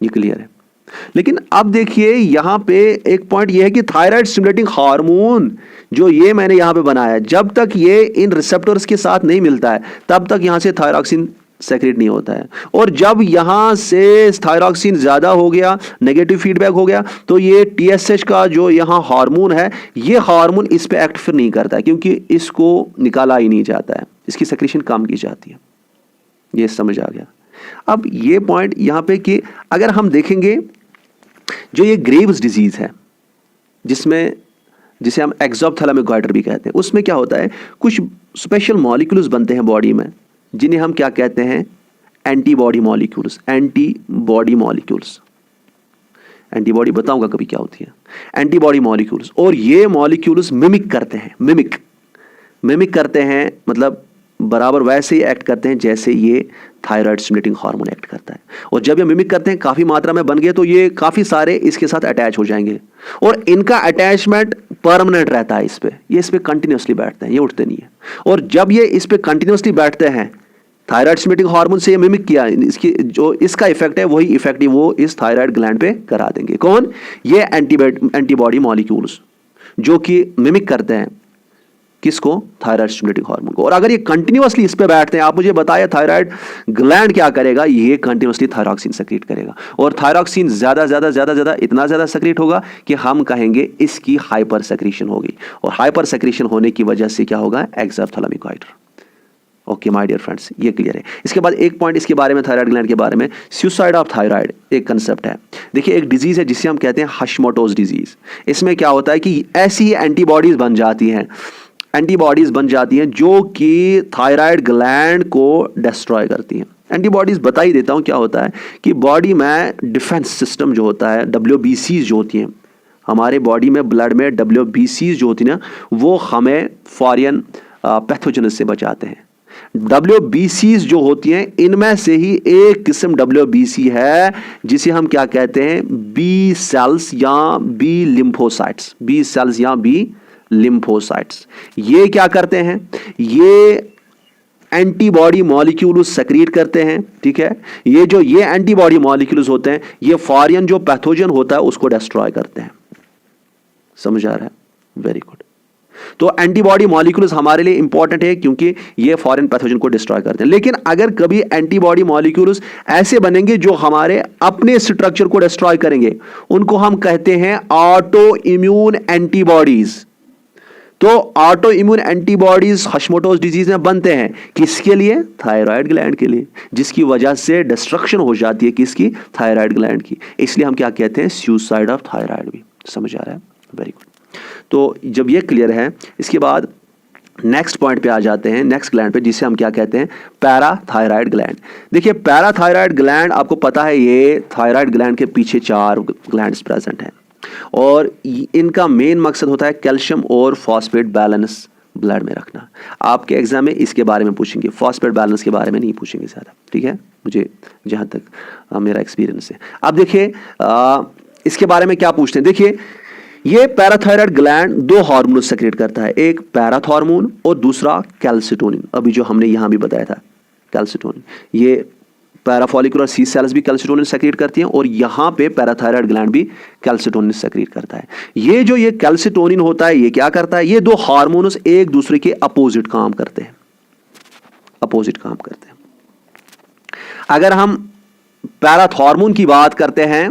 ये क्लियर है? लेकिन अब देखिए यहां पे एक पॉइंट ये है कि थायराइड स्टिमुलेटिंग हार्मोन जो ये मैंने यहां पे बनाया है, जब तक ये इन रिसेप्टर्स के साथ नहीं मिलता है तब तक यहां से थायरॉक्सिन सेक्रेट नहीं होता है। और जब यहां से थायरॉक्सिन ज्यादा हो गया, नेगेटिव फीडबैक हो गया, तो ये टीएसएच का जो यहां हार्मोन है, ये हार्मोन इस पे एक्ट फिर नहीं करता है, क्योंकि इसको निकाला ही नहीं जाता है, इसकी सेक्रेशन कम की जाती है। ये समझ आ गया। अब ये पॉइंट यहां पे कि अगर हम देखेंगे जो ये ग्रेव्स डिजीज है, जिसमें जिसे हम एक्सोप्थैलेमिक गॉइटर भी कहते हैं, उसमें क्या होता है, कुछ स्पेशल मॉलिक्यूल्स बनते हैं बॉडी में, जिन्हें हम क्या कहते हैं, antibody molecules. Antibody molecules, antibody बताऊंगा कभी क्या होती है, एंटीबॉडी मॉलिक्यूल्स। और ये मॉलिक्यूल्स मिमिक करते हैं, मिमिक करते हैं, मतलब बराबर वैसे ही एक्ट करते हैं जैसे ये थायराइड स्टिमुलेटिंग हार्मोन एक्ट करता है। और जब ये मिमिक करते हैं, काफी मात्रा में बन गए, तो ये काफी सारे इसके साथ अटैच हो जाएंगे, और इनका अटैचमेंट परमानेंट रहता है इस पे, ये इस पे कंटिन्यूसली बैठते हैं, ये उठते नहीं है। और जब ये इस पे कंटिन्यूसली बैठते हैं, थायराइड स्टिमुलेटिंग हार्मोन से ये मिमिक किया, इसकी जो इसका इफेक्ट है वही इफेक्ट वो इस थायराइड ग्लैंड पे करा देंगे। कौन? ये एंटीबॉडी मॉलिक्यूल्स जो कि मिमिक करते हैं किसको? थायराइड स्टिमुलेटिंग हार्मोन को। और अगर ये कंटिन्यूअसली इस पे बैठते हैं, आप मुझे बताइए थायराइड ग्लैंड क्या करेगा? ये कंटिन्यूअसली थायरॉक्सिन सेक्रेट करेगा, और थायरॉक्सिन ज्यादा इतना ज्यादा सेक्रेट होगा कि हम कहेंगे इसकी हाइपर सेक्रेशन होगी, और हाइपर सेक्रेशन होने की वजह से क्या होगा? Exophthalmic goitre. Okay my dear friends, ये क्लियर है। इसके बाद एक पॉइंट इसके बारे में, थायराइड ग्लैंड के बारे में, सुसाइड ऑफ थायराइड एक कंसेप्ट है। देखिए एक डिजीज है जिसे हम कहते हैं हशिमोटोज डिजीज। इसमें क्या होता है कि ऐसी एंटीबॉडीज बन जाती हैं जो कि थायराइड ग्लैंड को डिस्ट्रॉय करती हैं। एंटीबॉडीज बता ही देता हूं क्या होता है कि बॉडी में डिफेंस सिस्टम जो होता है, WBCs जो होती हैं हमारे बॉडी में, ब्लड में WBCs जो होती हैं ना, वो हमें फॉरेन पैथोजेन से बचाते हैं। WBCs जो होती हैं, इनमें से ही एक किस्म WBC है जिसे हम क्या कहते हैं? बी सेल्स या बी लिम्फोसाइट्स। बी सेल्स या बी लिम्फोसाइट्स। ये क्या करते हैं? ये एंटीबॉडी मॉलिक्यूल्स सेक्रेट करते हैं, ठीक है। ये एंटीबॉडी मॉलिक्यूल्स होते हैं, ये फॉरेन जो पैथोजन होता है उसको डिस्ट्रॉय करते हैं। समझ आ रहा है? Very good. तो एंटीबॉडी मॉलिक्यूल्स हमारे लिए इंपॉर्टेंट है क्योंकि ये फॉरेन पैथोजन को डिस्ट्रॉय करते हैं। लेकिन अगर कभी एंटीबॉडी मॉलिक्यूल्स ऐसे बनेंगे जो हमारे अपने स्ट्रक्चर को डिस्ट्रॉय करेंगे, उनको हम कहते हैं ऑटो इम्यून एंटीबॉडीज। तो ऑटो इम्यून एंटीबॉडीज हशिमोटोज डिजीज में बनते हैं किसके लिए? थायराइड ग्लैंड के लिए, जिसकी वजह से डिस्ट्रक्शन हो जाती है किसकी? थायराइड ग्लैंड की। इसलिए हम क्या कहते हैं? सुसाइड ऑफ थायराइड भी। समझ आ रहा है? Very good. तो जब ये क्लियर है, इसके बाद नेक्स्ट पॉइंट पे आ जाते हैं, नेक्स्ट ग्लैंड पे, जिसे हम क्या कहते हैं? Parathyroid gland. देखिए पैराथायराइड ग्लैंड, आपको पता है ये थायराइड ग्लैंड के पीछे 4 ग्लैंड्स प्रेजेंट हैं, और इनका मेन मकसद होता है कैल्शियम और फॉस्फेट बैलेंस ब्लड में रखना। आपके एग्जाम में इसके बारे में पूछेंगे, फॉस्फेट बैलेंस के बारे में नहीं पूछेंगे ज़्यादा, ठीक है, मुझे जहाँ तक मेरा एक्सपीरियंस है। अब देखिए इसके बारे में क्या पूछते हैं। देखिए ये पैराथायराइड ग्लैंड 2 हार्मोन सेक्रेट करता है, एक पैराथॉर्मोन और दूसरा कैल्सिटोनिन। अभी जो हमने यहां भी बताया था कैल्सिटोनिन, ये पैराफॉलिकुलर सी सेल्स भी कैल्सिटोनिन सेक्रेट करती हैं, और यहां पे पैराथायराइड ग्लैंड भी कैल्सिटोनिन सेक्रेट करता है। ये कैल्सिटोनिन होता है, ये क्या करता है? ये 2 हार्मोन्स एक दूसरे के अपोजिट काम करते हैं, अगर हम पैराथॉर्मोन की बात करते हैं,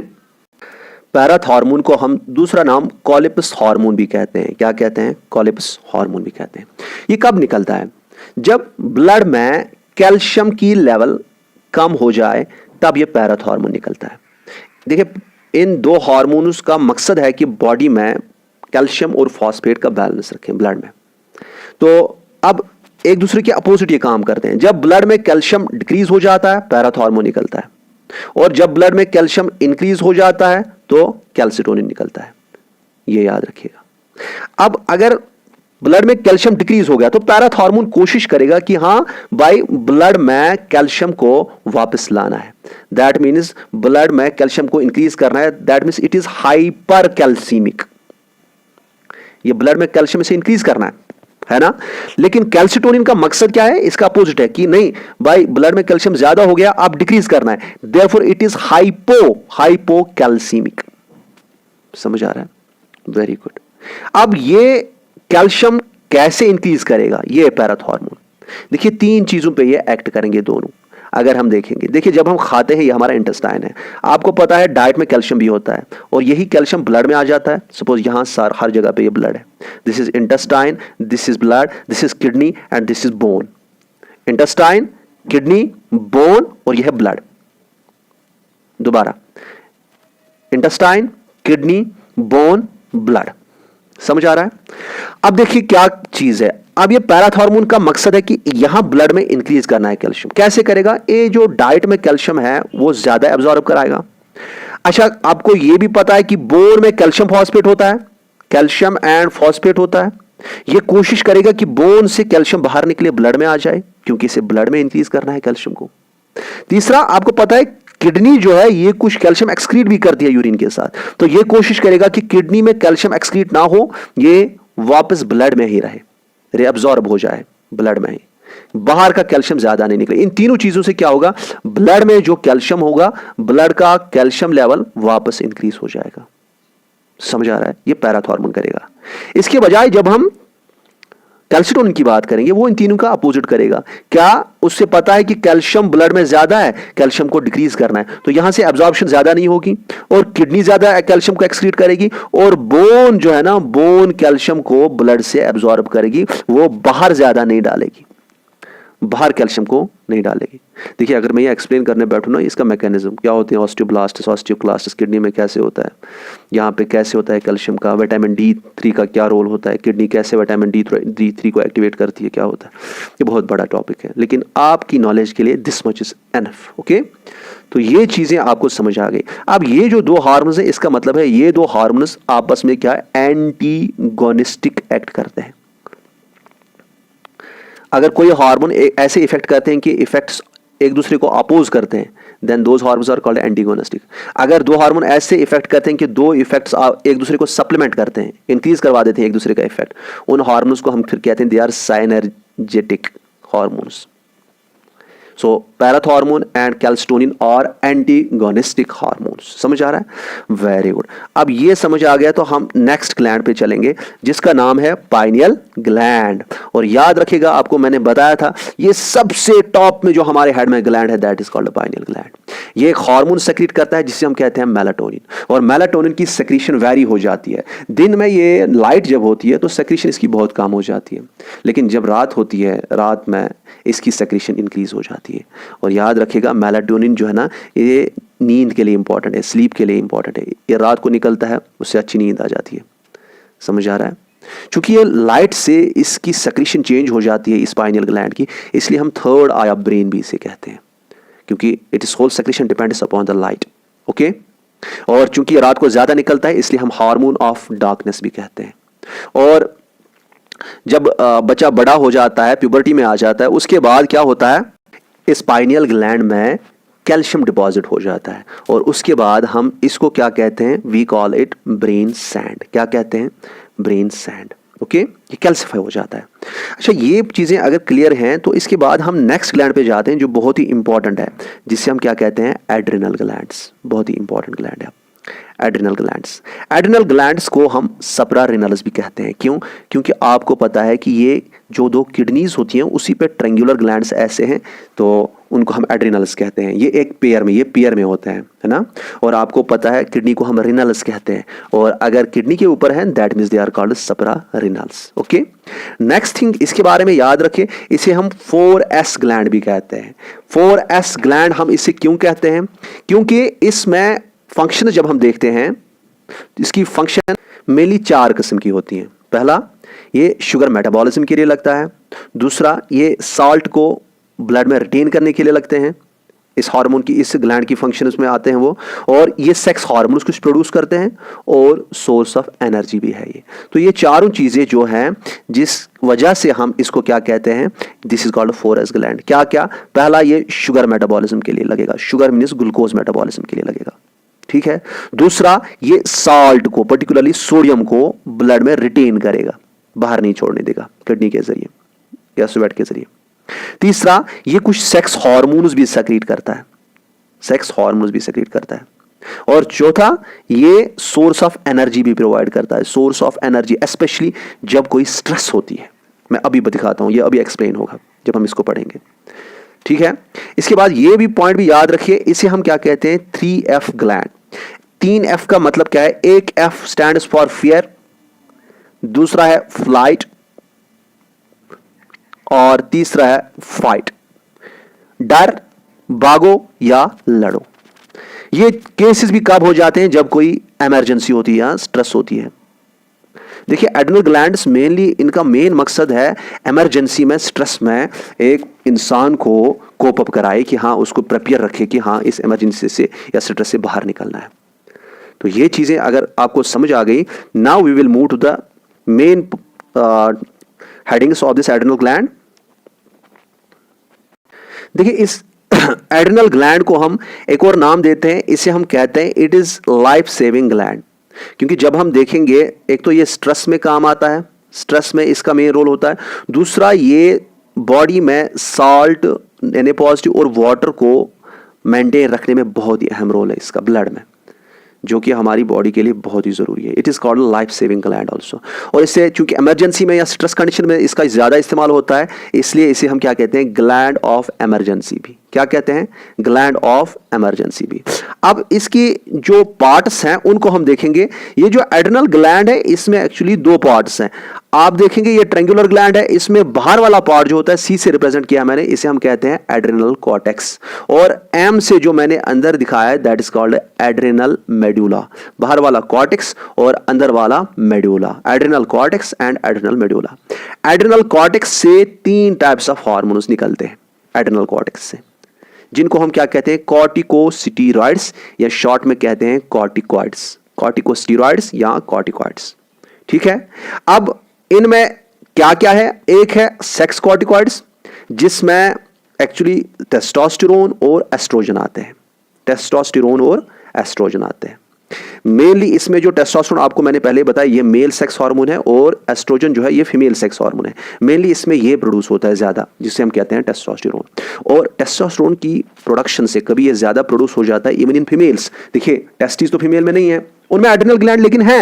पैराथॉर्मोन को हम दूसरा नाम कॉलिपस हार्मोन भी कहते हैं। क्या कहते हैं? कॉलिपस हार्मोन भी कहते हैं। ये कब निकलता है? जब ब्लड में कैल्शियम की लेवल कम हो जाए, तब ये पैराथॉर्मोन निकलता है। देखिए इन 2 हार्मोन्स का मकसद है कि बॉडी में कैल्शियम और फॉस्फेट का बैलेंस रखें ब्लड में। तो अब एक दूसरे के अपोजिट ये काम करते हैं। जब ब्लड में कैल्शियम डिक्रीज हो जाता है, पैराथॉर्मोन निकलता है, और जब ब्लड में कैल्शियम इंक्रीज हो जाता है तो कैल्सिटोनिन निकलता है। ये याद रखिएगा। अब अगर ब्लड में कैल्शियम डिक्रीज हो गया तो पैराथॉर्मोन कोशिश करेगा कि हां भाई ब्लड में कैल्शियम को वापस लाना है। दैट मीन्स ब्लड में कैल्शियम को इंक्रीज करना है। That means it is hyper calcemic. ये ब्लड में कैल्शियम से इंक्रीज करना है, है ना। लेकिन कैल्सिटोनिन का मकसद क्या है, इसका अपोजिट है कि नहीं भाई ब्लड में कैल्शियम ज्यादा हो गया, आप डिक्रीज करना है, देयरफॉर इट इज हाइपोकैल्सीमिक। समझ आ रहा है, वेरी गुड। अब ये कैल्शियम कैसे इंक्रीज करेगा, ये पैराथॉर्मोन। देखिए 3 चीजों पे ये एक्ट करेंगे दोनों। अगर हम देखेंगे, देखिए जब हम खाते हैं, ये हमारा इंटेस्टाइन है, आपको पता है डाइट में कैल्शियम भी होता है, और यही कैल्शियम ब्लड में आ जाता है। सपोज यहां हर जगह पे ये ब्लड है, this is intestine, this is blood, this is kidney and this is bone. Intestine, kidney, bone और यह ब्लड। दोबारा, इंटेस्टाइन, किडनी, बोन, ब्लड। समझ आ रहा है। अब देखिए क्या चीज है, अब ये पैराथॉर्मोन का मकसद है कि यहां ब्लड में इंक्रीज करना है कैल्शियम। कैसे करेगा, ये जो डाइट में कैल्शियम है वो ज्यादा एब्जॉर्ब कराएगा। अच्छा, आपको ये भी पता है कि बोन में कैल्शियम फॉस्फेट होता है, कैल्शियम एंड फॉस्फेट होता है। ये कोशिश करेगा कि बोन से कैल्शियम बाहर निकले, ब्लड में आ जाए, क्योंकि इसे ब्लड में इंक्रीज करना है कैल्शियम को। तीसरा, आपको पता है किडनी जो है ये कुछ कैल्शियम एक्सक्रीट भी करती है यूरिन के साथ, तो ये कोशिश करेगा कि किडनी में कैल्शियम एक्सक्रीट ना हो, ये वापस ब्लड में ही रहे, रिअब्सॉर्ब हो जाए ब्लड में ही, बाहर का कैल्शियम ज्यादा नहीं निकले। इन तीनों चीजों से क्या होगा, ब्लड में जो कैल्शियम होगा, ब्लड का कैल्शियम लेवल वापस इंक्रीज हो जाएगा। समझ आ रहा है, ये पैराथॉर्मोन करेगा। इसके बजाय जब हम कैल्सिटोनिन की बात करेंगे, वो इन तीनों का अपोजिट करेगा। क्या उससे पता है कि कैल्शियम ब्लड में ज्यादा है, कैल्शियम को डिक्रीज करना है, तो यहां से एब्जॉर्प्शन ज्यादा नहीं होगी, और किडनी ज्यादा कैल्शियम को एक्सक्रीट करेगी, और बोन जो है ना, बोन कैल्शियम को ब्लड से एब्जॉर्ब करेगी, वो बाहर ज्यादा नहीं डालेगी, बाहर कैल्शियम को नहीं डालेगी। देखिए अगर मैं ये एक्सप्लेन करने बैठूं ना, इसका मैकेनिज्म क्या होते हैं, ऑस्टियोब्लास्टिस, ऑस्टियोक्लास्टिस किडनी में कैसे होता है, यहाँ पे कैसे होता है कैल्शियम का, विटामिन D3 का क्या रोल होता है, किडनी कैसे विटामिन D3 को एक्टिवेट करती है, क्या होता है, ये बहुत बड़ा टॉपिक है, लेकिन आपकी नॉलेज के लिए this much is enough. Okay, तो ये चीजें आपको समझ आ गई। अब ये जो 2 हार्मोन्स है, इसका मतलब है ये 2 हार्मोन्स आपस में क्या है, एंटीगोनिस्टिक एक्ट करते हैं। अगर कोई हार्मोन ऐसे इफेक्ट करते हैं कि इफेक्ट्स एक दूसरे को अपोज करते हैं, then those hormones are called antagonistic. अगर 2 हार्मोन ऐसे इफेक्ट करते हैं कि 2 इफेक्ट्स एक दूसरे को सप्लीमेंट करते हैं, इंक्रीज करवा देते हैं एक दूसरे का इफेक्ट, उन हार्मोन्स को हम फिर कहते हैं they are synergetic hormones. So parathormone and calcitonin और एंटीगोनिस्टिक हार्मोन्स। समझ आ रहा है, वेरी गुड। अब ये समझ आ गया तो हम नेक्स्ट ग्लैंड पे चलेंगे, जिसका नाम है पाइनियल ग्लैंड। और याद रखिएगा, आपको मैंने बताया था ये सबसे टॉप में जो हमारे हेड में ग्लैंड है, that is called pineal gland. ये एक हार्मोन सेक्रेट करता है जिसे हम कहते हैं मेलाटोनिन, और मेलाटोनिन की सेक्रेशन वेरी हो जाती है। दिन में ये लाइट जब होती है तो सेक्रेशन इसकी बहुत कम हो जाती है, लेकिन जब रात होती है, रात में इसकी सेक्रेशन इंक्रीज हो जाती है। और याद रखिएगा मेलाटोनिन जो है ना, ये नींद के लिए इंपॉर्टेंट है, स्लीप के लिए इंपॉर्टेंट है। ये रात को निकलता है, उससे अच्छी नींद आ जाती है। समझ आ रहा है, चूंकि ये लाइट से इसकी सेक्रेशन चेंज हो जाती है इस पाइनियल ग्लैंड की, इसलिए हम थर्ड आई ऑफ ब्रेन भी इसे कहते हैं, क्योंकि it is whole secretion depends upon the light. Okay, और चूंकि रात को ज्यादा निकलता है, इसलिए हम हार्मोन ऑफ डार्कनेस भी कहते हैं। और जब बच्चा बड़ा हो जाता है, प्यूबर्टी में आ जाता है, उसके बाद क्या होता है, इस पाइनियल ग्लैंड में कैल्शियम डिपॉजिट हो जाता है, और उसके बाद हम इसको क्या कहते हैं, we call it brain sand. क्या कहते हैं, ब्रेन सैंड। ओके, ये कैल्सिफाई हो जाता है। अच्छा, ये चीजें अगर क्लियर हैं तो इसके बाद हम नेक्स्ट ग्लैंड पे जाते हैं जो बहुत ही इंपॉर्टेंट है, जिसे हम क्या कहते हैं, एड्रिनल ग्लैंड्स। बहुत ही इंपॉर्टेंट ग्लैंड है एड्रिनल ग्लैंड्स। एड्रिनल ग्लैंड्स को हम सप्रारेनल्स भी कहते हैं। क्यों, क्योंकि आपको पता है कि ये जो 2 किडनीज होती हैं उसी पे ट्रेंगुलर ग्लैंड्स ऐसे हैं, तो उनको हम एड्रिनल्स कहते हैं। ये एक पेयर में, ये पेयर में होते हैं, है ना। और आपको पता है किडनी को हम रिनल्स कहते हैं, और अगर किडनी के ऊपर है that means they are called suprarenals. Okay, next thing इसके बारे में याद रखें, इसे हम 4S ग्लैंड भी कहते हैं। 4S ग्लैंड हम इसे क्यों कहते हैं, क्योंकि इसमें फंक्शन जब हम देखते हैं, इसकी फंक्शन मेनली 4 किस्म की होती हैं। पहला, ये शुगर मेटाबॉलिज्म के लिए लगता है। दूसरा, ये साल्ट को ब्लड में रिटेन करने के लिए लगते हैं। इस हार्मोन की, इस ग्लैंड की फंक्शन उसमें आते हैं वो। और ये सेक्स हार्मोन्स कुछ प्रोड्यूस करते हैं, और सोर्स ऑफ एनर्जी भी है ये। तो ये चारों चीजें जो हैं, जिस वजह से हम इसको क्या कहते हैं, this is called 4S gland. क्या क्या, पहला, ये शुगर मेटाबॉलिज्म के लिए लगेगा, शुगर मीन्स ग्लूकोज मेटाबॉलिज्म के लिए लगेगा, ठीक है। दूसरा, ये साल्ट को, पर्टिकुलरली सोडियम को ब्लड में रिटेन करेगा, बाहर नहीं छोड़ने देगा किडनी के जरिए या स्वेट के जरिए। तीसरा, ये कुछ सेक्स हार्मोन्स भी सेक्रेट करता है, सेक्स हार्मोन्स भी सेक्रेट करता है। और चौथा, ये सोर्स ऑफ एनर्जी भी प्रोवाइड करता है, सोर्स ऑफ एनर्जी, स्पेशली जब कोई स्ट्रेस होती है। मैं अभी दिखाता हूं, ये अभी एक्सप्लेन होगा जब हम इसको पढ़ेंगे, ठीक है। इसके बाद ये भी पॉइंट भी याद रखिए, इसे हम क्या कहते हैं, 3F ग्लैंड। 3F का मतलब क्या है, एक F स्टैंड्स फॉर फियर, दूसरा है फ्लाइट, और तीसरा है फाइट, डर, भागो या लड़ो। ये केसेस भी कब हो जाते हैं, जब कोई इमरजेंसी होती है या स्ट्रेस होती है। देखिए, एड्रिनल ग्लैंड्स मेनली, इनका मेन मकसद है इमरजेंसी में, स्ट्रेस में एक इंसान को कोप अप कराए कि हाँ, उसको प्रिपेयर रखे कि हाँ, इस इमरजेंसी से या स्ट्रेस से बाहर निकलना है। तो ये चीजें अगर आपको समझ आ गई, now we will move to the main headings of this adrenal gland. देखिए, इस एड्रिनल ग्लैंड को हम एक और नाम देते हैं, इसे हम कहते हैं it is life saving gland. क्योंकि जब हम देखेंगे, एक तो ये स्ट्रेस में काम आता है, स्ट्रेस में इसका मेन रोल होता है। दूसरा, ये बॉडी में साल्ट यानी पॉजिटिव और वाटर को मेंटेन रखने में बहुत ही अहम रोल है इसका, ब्लड में, जो कि हमारी बॉडी के लिए बहुत ही जरूरी है। It is called life saving gland also. और इससे चूंकि इमरजेंसी में या स्ट्रेस कंडीशन में इसका ज्यादा इस्तेमाल होता है, इसलिए इसे हम क्या कहते हैं, ग्लैंड ऑफ इमरजेंसी भी। क्या कहते हैं, ग्लैंड ऑफ इमरजेंसी भी। अब इसकी जो पार्ट्स हैं उनको हम देखेंगे। ये जो एड्रिनल ग्लैंड है, इसमें एक्चुअली 2 पार्ट्स हैं। आप देखेंगे ये ट्रायंगुलर ग्लैंड है, इसमें बाहर वाला पार्ट जो होता है, सी से रिप्रेजेंट किया मैंने, इसे हम कहते हैं एड्रिनल कॉर्टेक्स, और एम से जो मैंने अंदर दिखाया है, that is called adrenal medulla. बाहर वाला कॉर्टेक्स और अंदर वाला medulla, adrenal cortex and adrenal medulla. Adrenal cortex से 3 टाइप्स ऑफ हार्मोन्स निकलते हैं एड्रिनल कॉर्टेक्स से, जिनको हम क्या कहते हैं, कॉर्टिकोस्टेरॉइड्स, या शॉर्ट में कहते हैं कॉर्टिकॉइड्स, कॉर्टिकोस्टेरॉइड्स या कॉर्टिकॉइड्स, ठीक है। अब इनमें क्या क्या है, एक है सेक्स कॉर्टिकॉइड्स, जिसमें एक्चुअली टेस्टोस्टेरोन और एस्ट्रोजन आते हैं, टेस्टोस्टेरोन और एस्ट्रोजन आते हैं। मेनली इसमें जो टेस्टोस्टेरोन आपको मैंने पहले बताया, ये मेल सेक्स हार्मोन है, और एस्ट्रोजन जो है ये फीमेल सेक्स हार्मोन है। मेनली इसमें ये प्रोड्यूस होता है ज्यादा, जिसे हम कहते हैं टेस्टोस्टेरोन। और टेस्टोस्टेरोन की प्रोडक्शन से कभी ये ज्यादा प्रोड्यूस हो जाता है इवन इन फीमेल्स। देखिए, टेस्टिस तो फीमेल में नहीं है, उनमें एड्रिनल ग्लैंड लेकिन है।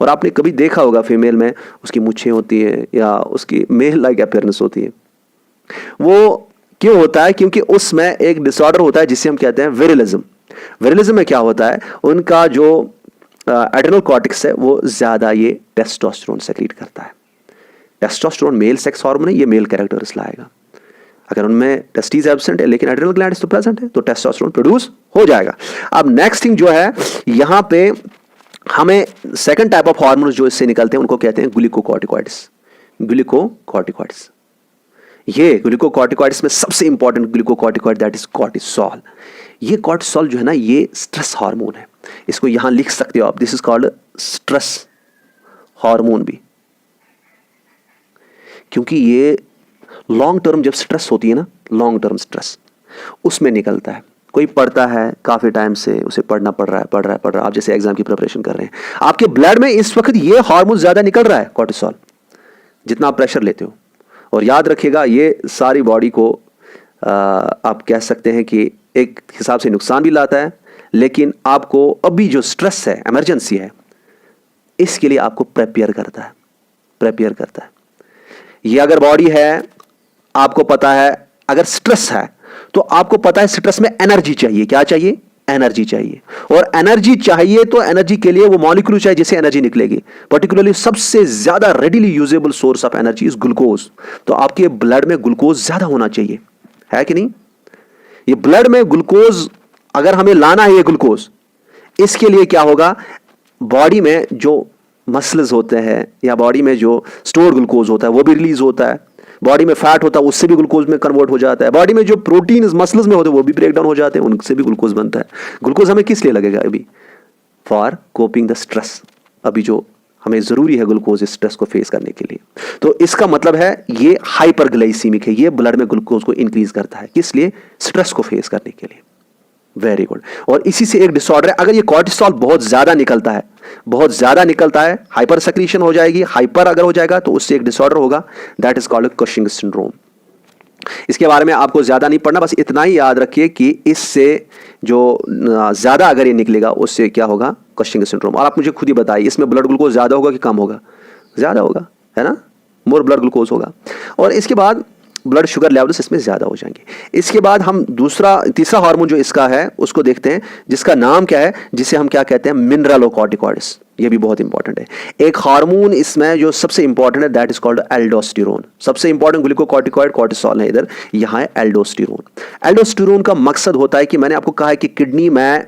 और आपने कभी देखा होगा फीमेल में उसकी मूछें होती है या उसकी मेल लाइक अपीयरेंस होती है। वो क्यों होता है, क्योंकि उसमें एक डिसऑर्डर होता है जिसे हम कहते हैं विरिलिज्म। विरिलिज्म में क्या होता है, उनका जो एड्रिनल कॉर्टेक्स है वो ज्यादा ये टेस्टोस्टेरोन सेक्रेट करता है। टेस्टोस्टेरोन मेल सेक्स हार्मोन है, ये मेल कैरेक्टर्स लाएगा। अगर उनमें टेस्टिस एब्सेंट है लेकिन एड्रिनल ग्लैंड तो प्रेजेंट है, तो टेस्टोस्टेरोन प्रोड्यूस हो जाएगा। अब नेक्स्ट थिंग जो है, यहां पे हमें सेकंड टाइप ऑफ हार्मोन्स जो इससे निकलते हैं उनको कहते हैं ग्लूकोकॉर्टिकॉइड्स। ग्लूकोकॉर्टिकॉइड्स, ये ग्लूकोकॉर्टिकॉइड्स में सबसे important glucocorticoid that is cortisol. ये कॉर्टिसोल जो है ना, ये स्ट्रेस हार्मोन है। इसको यहां लिख सकते हो आप, this is called stress hormone भी, क्योंकि ये लॉन्ग टर्म जब स्ट्रेस होती है ना, लॉन्ग टर्म स्ट्रेस, उसमें निकलता है। कोई पढ़ता है काफी टाइम से, उसे पढ़ना पड़ रहा है, आप जैसे एग्जाम की प्रिपरेशन कर रहे हैं, आपके ब्लड में इस वक्त ये हार्मोन ज्यादा निकल रहा है, कॉर्टिसोल, जितना आप प्रेशर लेते हो। और याद रखिएगा, ये सारी बॉडी को आप कह सकते हैं कि एक हिसाब से नुकसान भी लाता है, लेकिन आपको अभी जो स्ट्रेस है, इमरजेंसी है, इसके लिए आपको प्रिपेयर करता है। ये अगर बॉडी है, आपको पता है अगर स्ट्रेस है, तो आपको पता है स्ट्रेस में एनर्जी चाहिए। क्या चाहिए? एनर्जी चाहिए। और एनर्जी चाहिए तो एनर्जी के लिए वो मॉलिक्यूल चाहिए जिससे एनर्जी निकलेगी। पर्टिकुलरली सबसे ज्यादा readily usable source of energy is glucose. तो आपके ब्लड में ग्लूकोज ज्यादा होना चाहिए, है कि नहीं? ये ब्लड में ग्लूकोज अगर हमें लाना है, ये ग्लूकोज, इसके लिए क्या होगा, बॉडी में जो मसल्स होते हैं या बॉडी में जो स्टोर ग्लूकोज होता है वो भी रिलीज होता है। बॉडी में फैट होता है उससे भी ग्लूकोज में कन्वर्ट हो जाता है। बॉडी में जो प्रोटीन मसल्स में होते हैं वो भी ब्रेक डाउन हो जाते हैं, उनसे भी ग्लूकोज बनता है। ग्लूकोज हमें किस लिए लगेगा? अभी फॉर कोपिंग द स्ट्रेस। अभी जो हमें जरूरी है ग्लूकोज स्ट्रेस को फेस करने के लिए। तो इसका मतलब है ये हाइपरग्लाइसीमिक है, ये ब्लड में ग्लूकोज को इंक्रीज करता है। किस लिए? स्ट्रेस को फेस करने के लिए। Very good. और इसी से एक डिसऑर्डर है, अगर ये कॉर्टिसोल बहुत ज्यादा निकलता है बहुत ज्यादा निकलता है, हाइपर सेक्रीशन हो जाएगी, हाइपर अगर हो जाएगा तो उससे एक डिसऑर्डर होगा, that is called Cushing syndrome. इसके बारे में आपको ज्यादा नहीं पढ़ना, बस इतना ही याद रखिए कि इससे जो ज्यादा अगर ये निकलेगा उससे क्या होगा, कशिंग सिंड्रोम। और आप मुझे खुद ही बताइए इसमें ब्लड ग्लूकोज ज्यादा होगा कि कम होगा? ज्यादा होगा, है ना, मोर ब्लड ग्लूकोज होगा। और इसके बाद ब्लड शुगर लेवल्स इसमें ज्यादा हो जाएंगे। इसके बाद हम तीसरा हार्मोन जो इसका है उसको देखते हैं, जिसका नाम क्या है, जिसे हम क्या कहते हैं, मिनरलोकॉर्टिकॉइड्स। ये भी बहुत इंपॉर्टेंट है। एक हार्मोन इसमें जो सबसे इंपॉर्टेंट है दैट इज कॉल्ड एल्डोस्टेरोन। सबसे इंपॉर्टेंट ग्लूकोकॉर्टिकॉइड कॉर्टिसोल है इधर, यहाँ है एल्डोस्टेरोन। एल्डोस्टेरोन का मकसद होता है कि मैंने आपको कहा है कि किडनी में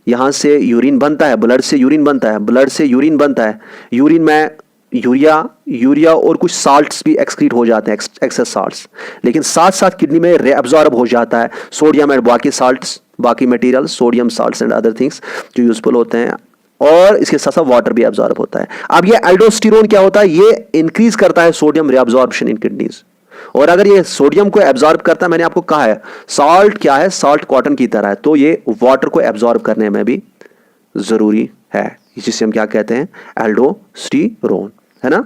यहां से यूरिन बनता है, ब्लड से यूरिन बनता है, ब्लड से यूरिन बनता है, यूरिन में यूरिया और कुछ साल्ट्स भी एक्सक्रीट हो जाते हैं, एक्सेस साल्ट्स, लेकिन साथ साथ किडनी में रेअब्सॉर्ब हो जाता है सोडियम एंड बाकी साल्ट्स, बाकी material, sodium salts and other things जो यूजफुल होते हैं, और इसके साथ साथ वाटर भी एब्जॉर्ब होता है। अब ये एल्डोस्टेरोन क्या होता है, ये इंक्रीज करता है सोडियम रेअब्सॉर्प्शन इन किडनीज। और अगर ये सोडियम को एब्जॉर्ब करता है, मैंने आपको कहा है साल्ट क्या है, साल्ट कॉटन की तरह है, तो ये वाटर को एब्जॉर्ब करने में भी जरूरी है, जिसे हम क्या कहते हैं, एल्डोस्टेरोन, है ना।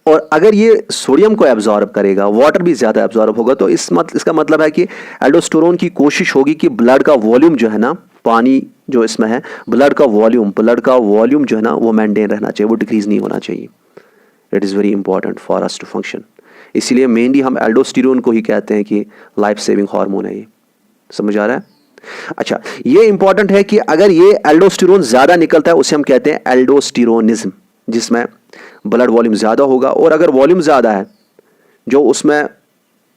और अगर ये सोडियम को एब्जॉर्ब करेगा, वाटर भी ज्यादा एब्जॉर्ब होगा, तो इसका मतलब है कि एल्डोस्टेरोन की कोशिश होगी कि ब्लड का वॉल्यूम जो है ना, पानी जो इसमें है, ब्लड का वॉल्यूम जो है ना वो मेंटेन रहना चाहिए, वो डिक्रीज नहीं होना चाहिए। It is very important for us to function. इसीलिए मेनली हम एल्डोस्टेरोन को ही कहते हैं कि लाइफ सेविंग हार्मोन है ये। समझ आ रहा है? अच्छा, ये इंपॉर्टेंट है कि अगर ये एल्डोस्टेरोन ज्यादा निकलता है उसे हम कहते हैं एल्डोस्टेरोनिज्म, जिसमें ब्लड वॉल्यूम ज्यादा होगा। और अगर वॉल्यूम ज्यादा है, जो उसमें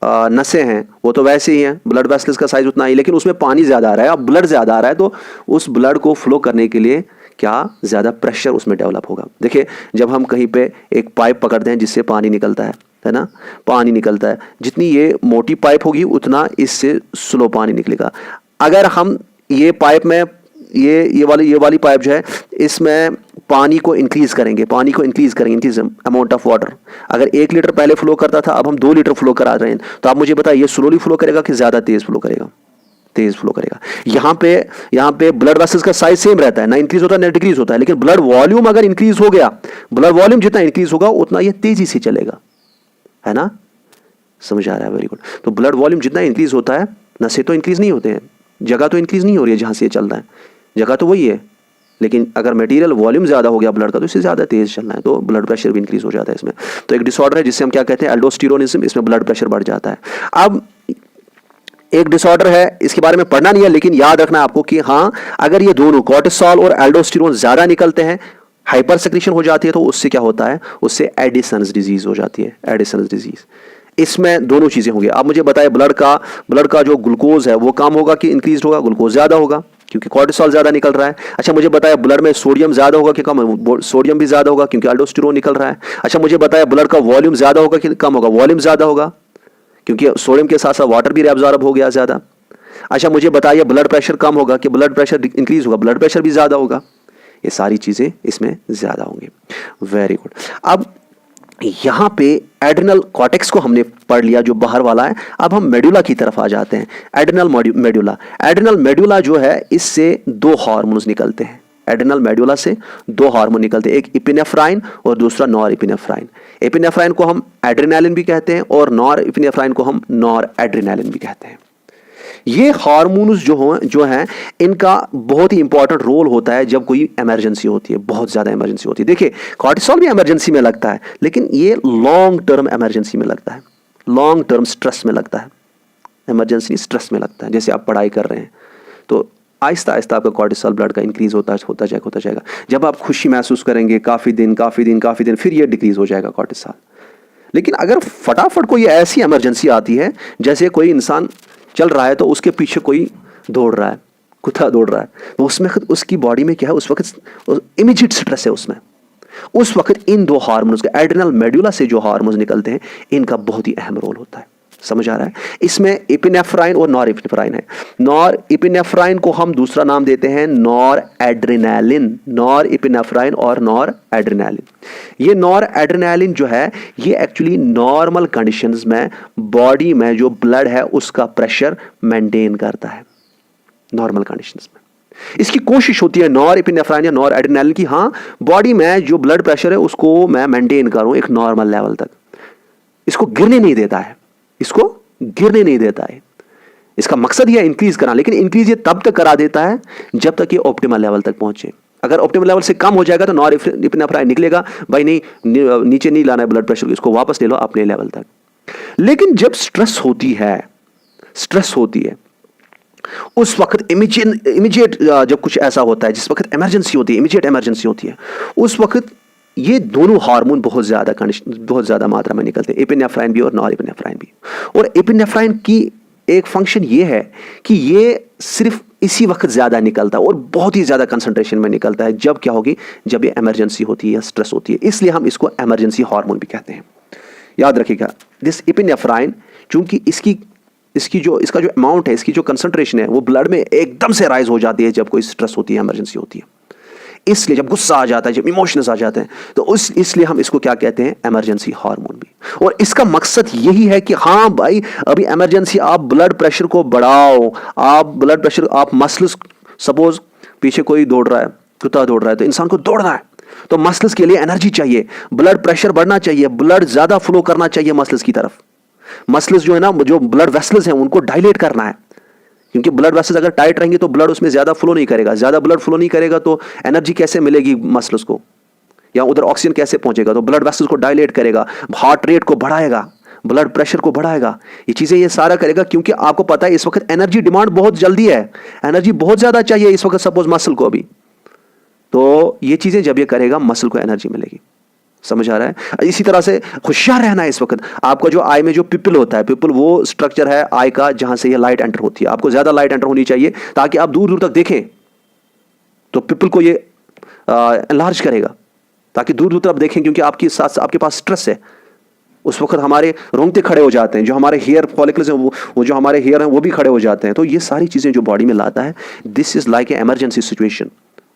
नसें हैं वो तो वैसे ही हैं, ब्लड वेसल्स का साइज उतना ही, लेकिन उसमें पानी ज्यादा आ रहा है, अब ब्लड ज्यादा आ रहा है, तो उस ब्लड को फ्लो करने के लिए क्या ज्यादा प्रेशर उसमें डेवलप होगा। देखिए, जब हम कहीं पे एक पाइप पकड़ते हैं जिससे पानी निकलता है ना, पानी निकलता है, जितनी ये मोटी पाइप होगी उतना इससे स्लो पानी निकलेगा। अगर हम ये पाइप में ये वाली पाइप जो है, इसमें पानी को इंक्रीज करेंगे, इंक्रीज अमाउंट ऑफ वाटर। अगर 1 लीटर पहले फ्लो करता था, अब हम 2 लीटर फ्लो करा रहे हैं, तो आप मुझे बताइए ये स्लोली फ्लो करेगा कि ज्यादा तेज फ्लो करेगा? तेज फ्लो करेगा। यहाँ पे ब्लड वेसल्स का साइज सेम रहता है, ना इंक्रीज होता है ना डिक्रीज होता है, लेकिन ब्लड वॉल्यूम अगर इंक्रीज हो गया, ब्लड वॉल्यूम जितना इंक्रीज होगा उतना ये तेजी से चलेगा, है ना। समझ आ रहा है? Very good. तो ब्लड वॉल्यूम जितना इंक्रीज होता है, नसें तो इंक्रीज नहीं होते हैं, जगह तो इंक्रीज नहीं हो रही है जहां से ये चल रहा है, जगह तो वही है, लेकिन अगर मटेरियल वॉल्यूम ज्यादा हो गया ब्लड का तो इससे ज्यादा तेज चलना है, तो ब्लड प्रेशर भी इंक्रीज हो जाता है इसमें। तो एक डिसऑर्डर है जिससे हम क्या कहते हैं, एल्डोस्टेरोनिज्म, इसमें ब्लड प्रेशर बढ़ जाता है। अब एक डिसऑर्डर है, इसके बारे में पढ़ना नहीं है, लेकिन याद रखना आपको कि हाँ, अगर ये दोनों कॉर्टिसोल और एल्डोस्टेरोन ज्यादा निकलते हैं, हाइपर सेक्रेशन हो जाती है, तो उससे क्या होता है, उससे एडिसन्स डिजीज हो जाती है, एडिसन्स डिजीज। इसमें दोनों चीजें होंगी। आप मुझे बताएं, ब्लड का जो ग्लूकोज है वो कम होगा कि इंक्रीज होगा? ग्लूकोज ज्यादा होगा, क्योंकि कॉर्टिसोल ज्यादा निकल रहा है। अच्छा, मुझे बताया ब्लड में सोडियम ज्यादा होगा कि कम? सोडियम भी ज्यादा होगा क्योंकि एल्डोस्टेरोन निकल रहा है। अच्छा, मुझे बताया ब्लड का वॉल्यूम ज्यादा होगा कि कम होगा? वॉल्यूम ज्यादा होगा, क्योंकि सोडियम के साथ साथ वाटर भी एब्जॉर्ब हो गया ज्यादा। अच्छा, मुझे बताइए ब्लड प्रेशर कम होगा कि ब्लड प्रेशर इंक्रीज होगा? ब्लड प्रेशर भी ज्यादा होगा। ये सारी चीजें इसमें ज्यादा होंगी। Very good. अब यहां पे एड्रिनल कॉर्टेक्स को हमने पढ़ लिया जो बाहर वाला है। अब हम मेडुला की तरफ आ जाते हैं। एड्रिनल मेडुला जो है, इससे 2 हार्मोन्स निकलते हैं। एड्रिनल मेडुला से 2 हार्मोन निकलते हैं, एक इपिनेफ्राइन और दूसरा नॉर इपिनेफ्राइन। एपिनेफ्राइन को हम एड्रेनालिन भी कहते हैं और नॉर इपिनेफ्राइन को हम नॉर एड्रेनालिन भी कहते हैं। ये हार्मोन्स जो हैं, इनका बहुत ही इंपॉर्टेंट रोल होता है जब कोई इमरजेंसी होती है, बहुत ज्यादा इमरजेंसी होती है। देखिए, कॉर्टिसोल भी इमरजेंसी में लगता है, लेकिन ये लॉन्ग टर्म इमरजेंसी में लगता है, लॉन्ग टर्म स्ट्रेस में लगता है, इमरजेंसी स्ट्रेस में लगता है। जैसे आप पढ़ाई कर रहे हैं तो आहिस्ता आहिस्ता आपका कॉर्टिसोल ब्लड का इंक्रीज होता जाएगा। जब आप खुशी महसूस करेंगे काफी दिन, फिर ये डिक्रीज हो जाएगा कॉर्टिसोल। लेकिन अगर फटाफट कोई ऐसी इमरजेंसी आती है, जैसे कोई इंसान चल रहा है तो उसके पीछे कोई दौड़ रहा है, कुत्ता दौड़ रहा है, तो उसमें उसकी बॉडी में क्या है, उस वक्त इमीडिएट स्ट्रेस है उसमें। उस वक्त इन 2 हार्मोन्स का, एड्रिनल मेडुला से जो हार्मोन्स निकलते हैं, इनका बहुत ही अहम रोल होता है। समझ आ रहा है? इसमें एपिनेफ्राइन और नॉर एपिनेफ्राइन है। नॉर एपिनेफ्राइन को हम दूसरा नाम देते हैं नॉर एड्रेनालिन। नॉर एपिनेफ्राइन और नॉर एड्रेनालिन। ये नॉर एड्रेनालिन जो है, ये एक्चुअली नॉर्मल कंडीशंस में बॉडी में जो ब्लड है उसका प्रेशर मेंटेन करता है, नॉर्मल कंडीशंस में। इसकी कोशिश होती है नॉर एपिनेफ्राइन या नॉर एड्रेनालिन की, हाँ बॉडी में जो ब्लड प्रेशर है उसको मैं मेंटेन करूं एक नॉर्मल लेवल तक, इसको गिरने नहीं देता है, इसको गिरने नहीं देता है। इसका मकसद यह इंक्रीज करना, लेकिन इंक्रीज ये तब तक करा देता है जब तक ये ऑप्टिमल लेवल तक पहुंचे। अगर ऑप्टिमल लेवल से कम हो जाएगा तो नॉर एपिनेफ्राइन निकलेगा, भाई नहीं नीचे नहीं लाना है ब्लड प्रेशर, इसको वापस ले लो अपने लेवल तक। लेकिन जब स्ट्रेस होती है उस वक्त इमीडिएट जब कुछ ऐसा होता है, जिस वक्त इमरजेंसी होती है, इमीडिएट इमरजेंसी होती है, उस वक्त ये दोनों हार्मोन बहुत ज्यादा मात्रा में निकलते हैं, एपिनेफ्राइन भी और नॉर एपिनेफ्राइन भी। और एपिनेफ्राइन की एक फंक्शन ये है कि ये सिर्फ इसी वक्त ज्यादा निकलता है और बहुत ही ज्यादा कंसंट्रेशन में निकलता है जब क्या होगी, जब ये इमरजेंसी होती है या स्ट्रेस होती है, इसलिए हम इसको इमरजेंसी हार्मोन भी कहते हैं। याद रखिएगा, दिस एपिनेफ्राइन चूंकि इसका जो अमाउंट है, इसकी जो कंसंट्रेशन है वो ब्लड में एकदम से राइज हो जाती है जब कोई स्ट्रेस होती है, इमरजेंसी होती है। इसलिए जब गुस्सा आ जाता है, जब इमोशंस आ जाते हैं, तो इसलिए हम इसको क्या कहते हैं, इमरजेंसी हार्मोन भी। और इसका मकसद यही है कि हाँ भाई अभी इमरजेंसी, आप ब्लड प्रेशर को बढ़ाओ, आप मसल्स, सपोज पीछे कोई दौड़ रहा है, कुत्ता दौड़ रहा है, तो इंसान को दौड़ना है, तो मसल्स के लिए एनर्जी चाहिए, ब्लड प्रेशर बढ़ना चाहिए, ब्लड ज्यादा फ्लो करना चाहिए मसल्स की तरफ। मसल्स जो है ना, जो ब्लड वेसल्स हैं उनको डायलेट करना है, क्योंकि ब्लड वेसल्स अगर टाइट रहेंगे तो ब्लड उसमें ज्यादा फ्लो नहीं करेगा, ज्यादा ब्लड फ्लो नहीं करेगा तो एनर्जी कैसे मिलेगी मसल्स को, या उधर ऑक्सीजन कैसे पहुंचेगा, तो ब्लड वेसल्स को डायलेट करेगा, हार्ट रेट को बढ़ाएगा, ब्लड प्रेशर को बढ़ाएगा, ये चीजें ये सारा करेगा। क्योंकि आपको पता है इस वक्त एनर्जी डिमांड बहुत जल्दी है, एनर्जी बहुत ज्यादा चाहिए इस वक्त, सपोज मसल को अभी, तो ये चीजें जब ये करेगा मसल को एनर्जी मिलेगी। समझ आ रहा है? इसी तरह से होशियार रहना है इस वक्त। आपका जो आई में जो पिपल होता है, पिपल वो स्ट्रक्चर है आई का जहां से ये लाइट एंटर होती है, आपको ज्यादा लाइट एंटर होनी चाहिए ताकि आप दूर दूर तक देखें, तो पिपल को ये एनलार्ज करेगा ताकि दूर दूर तक आप देखें, क्योंकि आपके पास स्ट्रेस है, उस वक्त हमारे रोंगटे खड़े हो जाते हैं, जो हमारे हेयर फॉलिकल्स हैं वो जो हमारे हेयर हैं वो भी खड़े हो जाते हैं। तो ये सारी चीजें जो बॉडी में लाता है, this is like a emergency situation.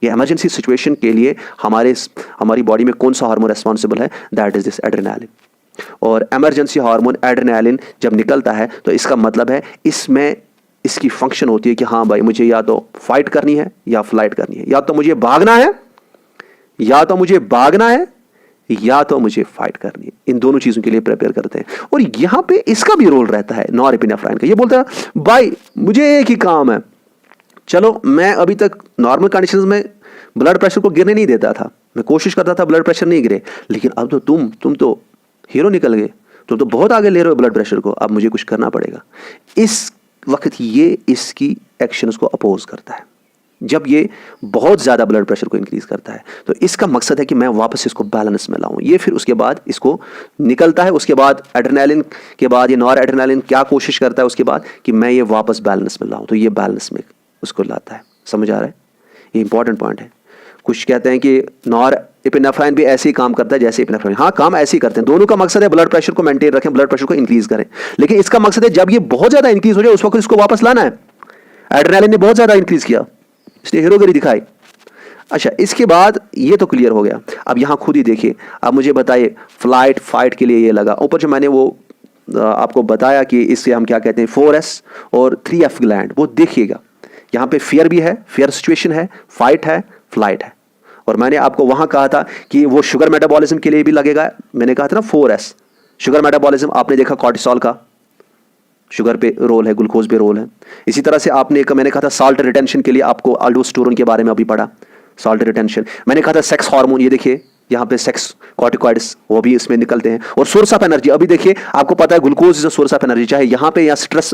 ये इमरजेंसी सिचुएशन के लिए हमारी बॉडी में कौन सा हार्मोन रेस्पॉन्सिबल है, दैट इज दिस एड्रेनालिन। और इमरजेंसी हार्मोन एड्रेनालिन जब निकलता है तो इसका मतलब है इसमें इसकी फंक्शन होती है कि हाँ भाई मुझे या तो फाइट करनी है या फ्लाइट करनी है, या तो मुझे भागना है या तो मुझे फाइट करनी है। इन दोनों चीजों के लिए प्रिपेयर करते हैं। और यहां पे इसका भी रोल रहता है नॉरएपिनेफ्राइन का। ये बोलता है भाई मुझे एक ही काम है, चलो मैं अभी तक नॉर्मल कंडीशंस में ब्लड प्रेशर को गिरने नहीं देता था, मैं कोशिश करता था ब्लड प्रेशर नहीं गिरे, लेकिन अब तो तुम तो हीरो निकल गए, तुम तो बहुत आगे ले रहे हो ब्लड प्रेशर को, अब मुझे कुछ करना पड़ेगा। इस वक्त ये इसकी एक्शंस को अपोज करता है जब ये बहुत ज्यादा ब्लड प्रेशर को इंक्रीज करता है। तो इसका मकसद है कि मैं वापस इसको बैलेंस में लाऊं। ये फिर उसके बाद इसको निकलता है, उसके बाद एड्रेनालिन के बाद ये नॉर एड्रेनालिन क्या कोशिश करता है उसके बाद कि मैं ये वापस बैलेंस में लाऊं, तो ये बैलेंस में उसको लाता है। समझ आ रहा है? ये इंपॉर्टेंट पॉइंट है। कुछ कहते हैं कि नॉर एपिनेफ्राइन भी ऐसे ही काम करता है जैसे एपिनेफ्राइन। हाँ, काम ऐसे ही करते हैं, दोनों का मकसद है ब्लड प्रेशर को मेंटेन रखें, ब्लड प्रेशर को इंक्रीज करें, लेकिन इसका मकसद है जब ये बहुत ज्यादा इंक्रीज हो जाए उस वक्त इसको वापस लाना है। एड्रेनालिन ने बहुत ज्यादा इंक्रीज किया, इसने हीरोगिरी दिखाई। अच्छा, इसके बाद ये तो क्लियर हो गया। अब यहां खुद ही देखिए, अब मुझे बताइए फ्लाइट फाइट के लिए ये लगा, ऊपर जो मैंने वो आपको बताया कि इससे हम क्या कहते हैं 4S और 3F ग्लैंड, वो देखिएगा यहां पे फियर भी है, फियर सिचुएशन है, फाइट है, फ्लाइट है। और मैंने आपको वहां कहा था कि वो शुगर मेटाबॉलिज्म के लिए भी लगेगा। मैंने कहा था ना 4S शुगर मेटाबॉलिज्म, आपने देखा कॉर्टिसोल का शुगर पे रोल है, ग्लूकोज पे रोल है। इसी तरह से मैंने कहा था साल्ट रिटेंशन के लिए, आपको अल्डोस्टेरोन के बारे में अभी पढ़ा, साल्ट रिटेंशन। मैंने कहा था सेक्स हार्मोन, ये देखिए यहाँ पे सेक्स कॉर्टिकॉइड्स वो भी इसमें निकलते हैं। और सोर्स ऑफ एनर्जी, अभी देखिए आपको पता है glucose is a source of energy, चाहे यहाँ पे या स्ट्रेस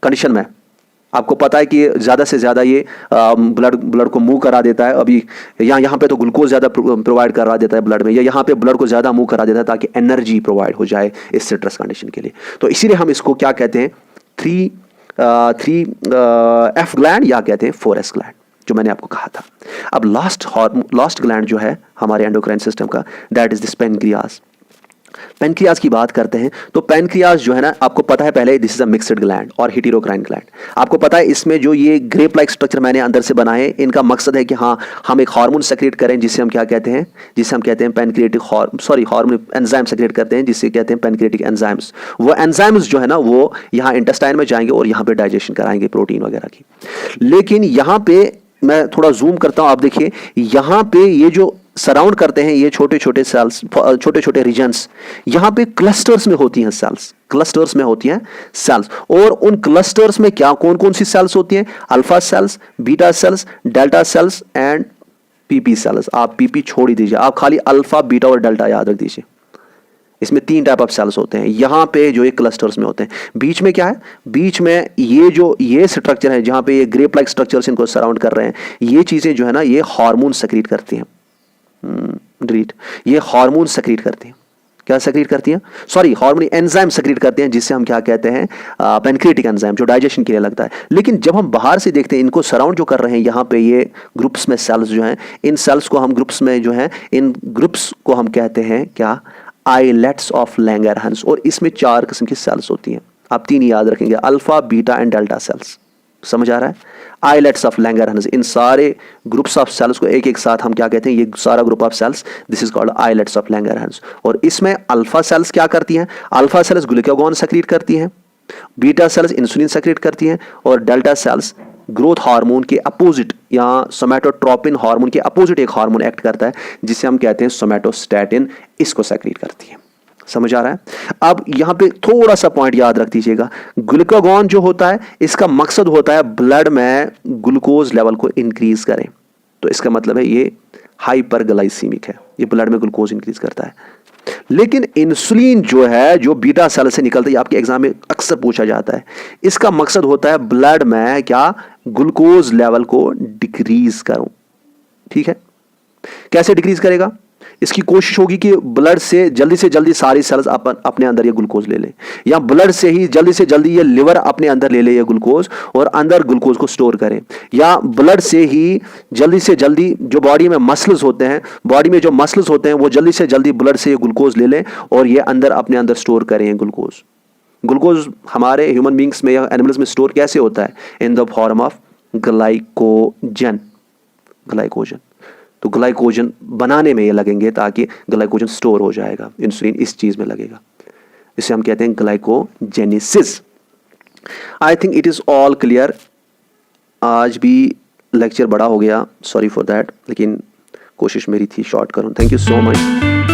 कंडीशन में आपको पता है कि ज़्यादा से ज़्यादा ये ब्लड को मूव करा देता है। अभी यहाँ पे तो ग्लूकोज ज़्यादा प्रोवाइड करा देता है ब्लड में, या यहाँ पे ब्लड को ज़्यादा मूव करा देता है ताकि एनर्जी प्रोवाइड हो जाए इस स्ट्रेस कंडीशन के लिए। तो इसीलिए हम इसको क्या कहते हैं 3F ग्लैंड या कहते हैं 4S ग्लैंड, जो मैंने आपको कहा था। अब लास्ट ग्लैंड जो है हमारे एंडोक्राइन सिस्टम का, that is this pancreas. Pancreas की बात करते हैं तो पेनक्रियाज जो है ना, आपको पता है पहले this is a mixed gland और हेटेरोक्राइन ग्लैंड। आपको पता है इसमें जो ये ग्रेप लाइक स्ट्रक्चर मैंने अंदर से बनाए, इनका मकसद है कि हाँ हम एक हार्मोन सेक्रेट करें जिसे हम क्या कहते हैं, पेनक्रिएटिक हार्मोन एंजाइम सेक्रेट करते हैं जिसे कहते हैं पेनक्रिएटिक एंजाइम्स। वो एंजाइम्स जो है ना वो यहाँ इंटेस्टाइन में जाएंगे और यहाँ पे डाइजेशन कराएंगे प्रोटीन वगैरह की। लेकिन यहाँ पे मैं थोड़ा जूम करता हूं, आप देखिए यहां पे ये जो सराउंड करते हैं ये छोटे छोटे सेल्स, छोटे छोटे रीजन्स, यहां पे क्लस्टर्स में होती हैं सेल्स, क्लस्टर्स में होती हैं सेल्स। और उन क्लस्टर्स में क्या कौन कौन सी सेल्स होती हैं? Alpha cells, beta cells, delta sales and PP sales. आप पीपी छोड़ ही दीजिए, आप खाली अल्फा, बीटा और डेल्टा याद रख दीजिए। इसमें 3 टाइप ऑफ सेल्स होते हैं यहां पे जो एक क्लस्टर्स में होते हैं। बीच में क्या है? बीच में ये स्ट्रक्चर है जहां पे ये ग्रेप लाइक स्ट्रक्चर्स इनको सराउंड कर रहे हैं, ये चीजें जो है ना ये हार्मोन सेक्रेट करती हैं। डिलीट, ये हार्मोन सेक्रेट करती हैं। क्या सेक्रेट करती हैं? सॉरी, हार्मोन एंजाइम सेक्रेट करते हैं, जिससे हम क्या कहते हैं? पैनक्रियाटिक एंजाइम, जो डाइजेशन के लिए लगता है। लेकिन जब हम बाहर से देखते हैं, इनको सराउंड जो कर रहे हैं यहाँ पे ये ग्रुप्स में सेल्स जो हैं, इन सेल्स को हम ग्रुप्स में जो है, इन ग्रुप्स को हम कहते हैं क्या? Islets of Langerhans. और इसमें 4 किस्म की सेल्स होती हैं, आप 3 याद रखेंगे, alpha, beta and delta sales. समझ आ रहा है? आइलेट्स ऑफ लैंगरहंस, इन सारे ग्रुप्स ऑफ सेल्स को एक एक साथ हम क्या कहते हैं? ये सारा group of cells, this is called islets of Langerhans. और इसमें अल्फा सेल्स क्या करती हैं? अल्फा सेल्स ग्लूकागॉन सेक्रेट करती हैं, बीटा सेल्स इंसुलिन सेक्रेट करती हैं, और डेल्टा सेल्स ग्रोथ हार्मोन के अपोजिट या सोमैटोट्रोपिन हार्मोन के अपोजिट एक हार्मोन एक्ट करता है, जिसे हम कहते हैं सोमैटोस्टैटिन, इसको सेक्रेट करती है। समझ आ रहा है? अब यहां पे थोड़ा सा पॉइंट याद रख दीजिएगा, ग्लूकागॉन जो होता है इसका मकसद होता है ब्लड में ग्लूकोज लेवल को इंक्रीज करें। तो इसका मतलब है ये हाइपरग्लाइसीमिक है, ये ब्लड में ग्लूकोज इंक्रीज करता है। लेकिन इंसुलिन जो है, जो बीटा सेल से निकलता है, आपके एग्जाम में अक्सर पूछा जाता है, इसका मकसद होता है ब्लड में क्या? ग्लूकोज लेवल को डिक्रीज करूं। ठीक है? कैसे डिक्रीज करेगा? इसकी कोशिश होगी कि ब्लड से जल्दी सारी सेल्स अपने अंदर ये ग्लूकोज ले ले, या ब्लड से ही जल्दी ये लिवर अपने अंदर ले ले ये ग्लूकोज और अंदर ग्लूकोज को स्टोर करे, या ब्लड से ही जल्दी जो बॉडी में मसल्स होते हैं, बॉडी में जो मसल्स होते हैं वो जल्दी से जल्दी ब्लड से ये ग्लूकोज ले लें और ये अपने अंदर स्टोर करें ये ग्लूकोज। ग्लूकोज हमारे ह्यूमन बींग्स में या एनिमल्स में स्टोर कैसे होता है? In the form of glycogen. तो ग्लाइकोजन बनाने में ये लगेंगे, ताकि ग्लाइकोजन स्टोर हो जाएगा। इंसुलिन इस चीज में लगेगा, इसे हम कहते हैं glycogenesis. I think it is all clear. आज भी लेक्चर बड़ा हो गया, सॉरी फॉर दैट, लेकिन कोशिश मेरी थी शॉर्ट करूं। Thank you so much.